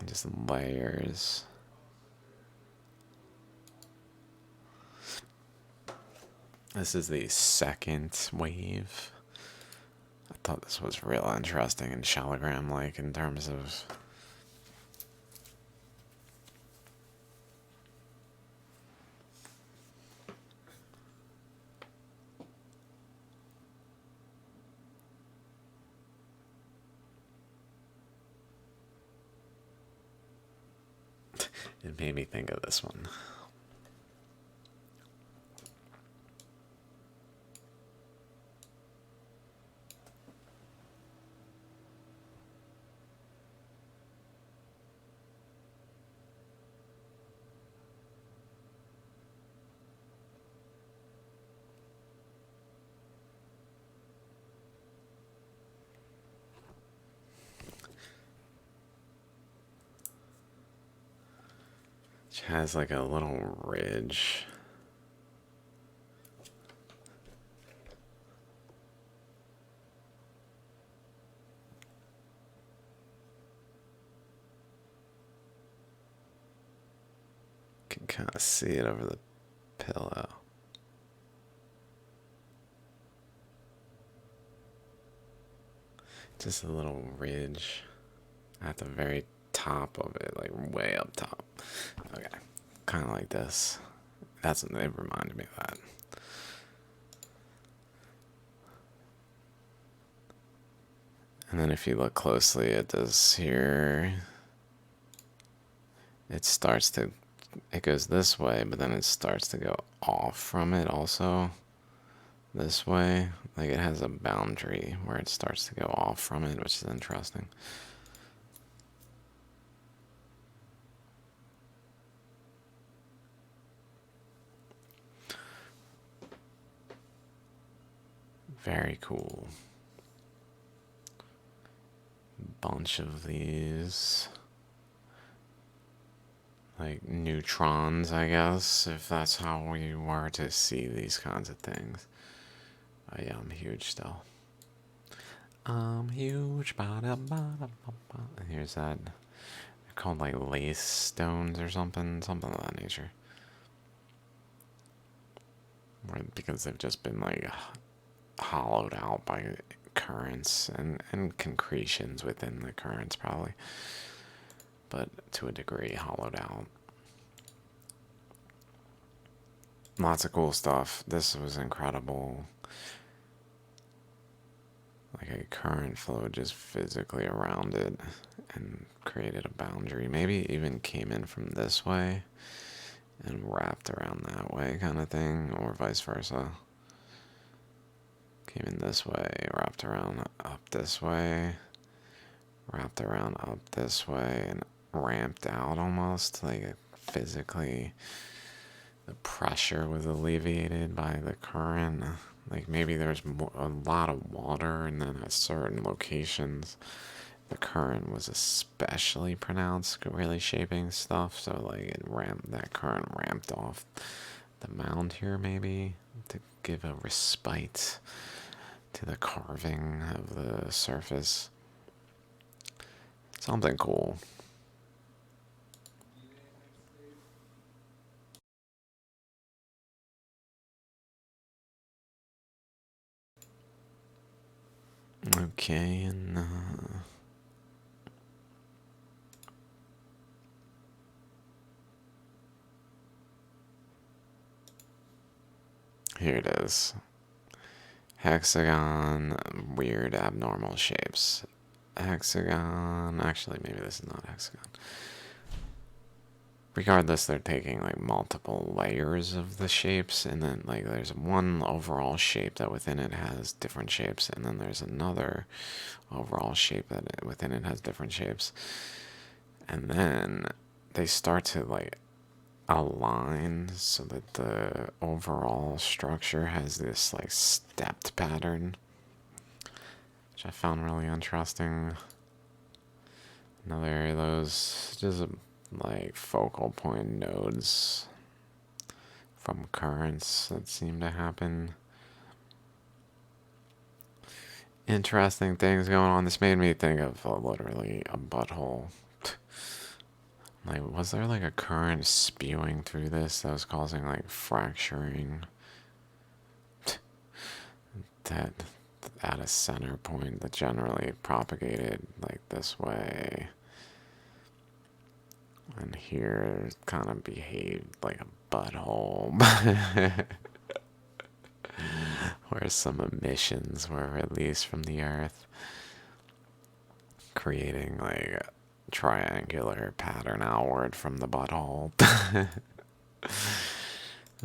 Just layers. This is the second wave. I thought this was real interesting and shallogram-like in terms of it made me think of this one. Which has like a little ridge. Can kind of see it over the pillow. Just a little ridge at the very top of it, like way up top. Okay, kind of like this. It reminded me of that. And then if you look closely at this here, it goes this way, but then it starts to go off from it also. This way, like it has a boundary where it starts to go off from it, which is interesting. Very cool. Bunch of these, like neutrons, I guess, if that's how we were to see these kinds of things. Oh yeah, I'm huge still. I'm huge. And here's that. They're called like lace stones or something of that nature. Because they've just been like hollowed out by currents and concretions within the currents probably. But to a degree hollowed out. Lots of cool stuff. This was incredible. Like a current flowed just physically around it and created a boundary. Maybe even came in from this way and wrapped around that way kind of thing, or vice versa. Came in this way, wrapped around up this way, wrapped around up this way, and ramped out almost, like physically the pressure was alleviated by the current. Like maybe there's a lot of water, and then at certain locations, the current was especially pronounced, really shaping stuff. So like that current ramped off the mound here, maybe to give a respite to the carving of the surface. Something cool. Okay, and here it is. Hexagon, weird abnormal shapes. Hexagon, actually maybe this is not hexagon. Regardless, they're taking like multiple layers of the shapes, and then like there's one overall shape that within it has different shapes, and then there's another overall shape that within it has different shapes. And then they start to like align so that the overall structure has this like stepped pattern, which I found really interesting. Another area of those just like focal point nodes from currents that seem to happen. Interesting things going on. This made me think of literally a butthole. Like, was there like a current spewing through this that was causing like fracturing that at a center point that generally propagated like this way? And here it kind of behaved like a butthole. Where some emissions were released from the earth, creating like a triangular pattern outward from the butthole.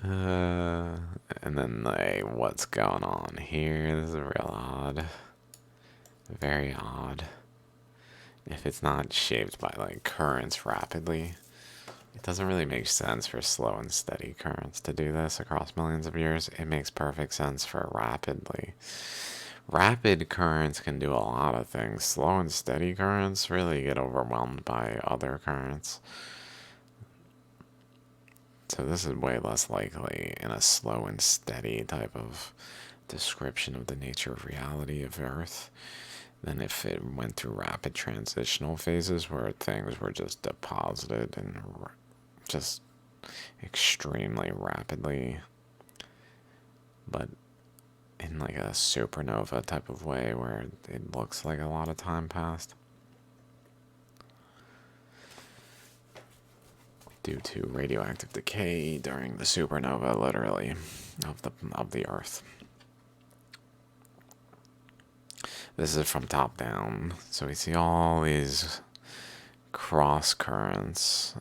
And then like what's going on here is real odd. Very odd. If it's not shaped by like currents rapidly, it doesn't really make sense for slow and steady currents to do this across millions of years. It makes perfect sense for rapidly. Rapid currents can do a lot of things. Slow and steady currents really get overwhelmed by other currents. So this is way less likely in a slow and steady type of description of the nature of reality of Earth than if it went through rapid transitional phases where things were just deposited and just extremely rapidly, but in like a supernova type of way where it looks like a lot of time passed due to radioactive decay during the supernova, literally, of the Earth. This is from top down, so we see all these cross currents,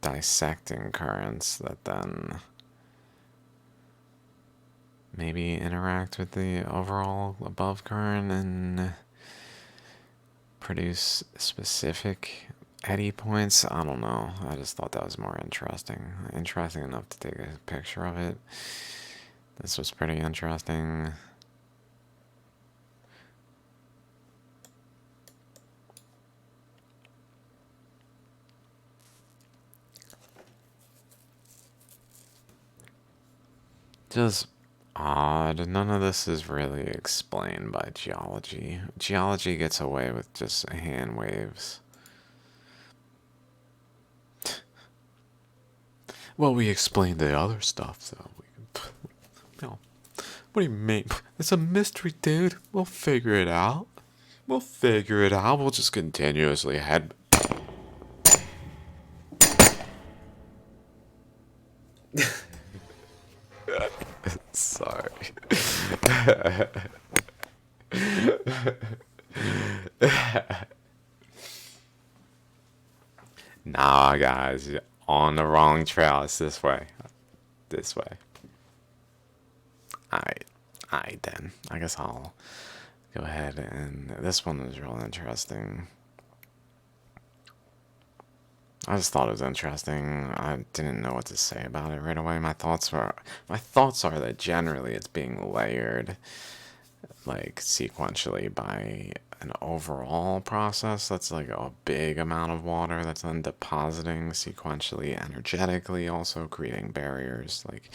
dissecting currents that then maybe interact with the overall above current and produce specific eddy points. I don't know. I just thought that was more interesting. Interesting enough to take a picture of it. This was pretty interesting. Just odd. None of this is really explained by geology. Geology gets away with just hand waves. Well, we explained the other stuff, so you know, what do you mean? It's a mystery, dude. We'll figure it out. We'll figure it out. We'll just continuously head. Sorry. Nah, guys, you're on the wrong trail. It's this way. This way. Alright then. I guess I'll go ahead and this one is real interesting. I just thought it was interesting. I didn't know what to say about it right away. My thoughts are that generally it's being layered like sequentially by an overall process that's like a big amount of water that's then depositing sequentially energetically, also creating barriers like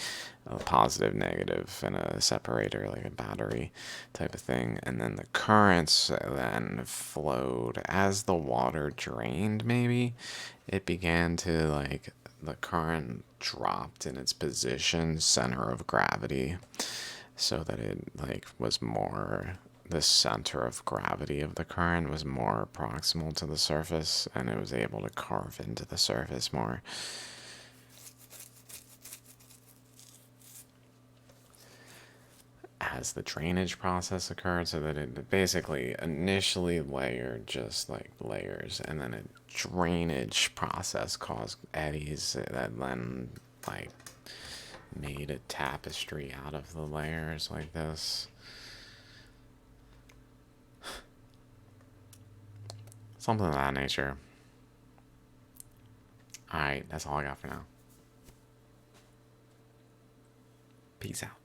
a positive negative and a separator like a battery type of thing. And then the currents then flowed as the water drained. Maybe it began to like the current dropped in its position center of gravity so that it like was more, the center of gravity of the current was more proximal to the surface, and it was able to carve into the surface more. As the drainage process occurred, so that it basically initially layered just like layers, and then a drainage process caused eddies that then like made a tapestry out of the layers like this. Something of that nature. Alright, that's all I got for now. Peace out.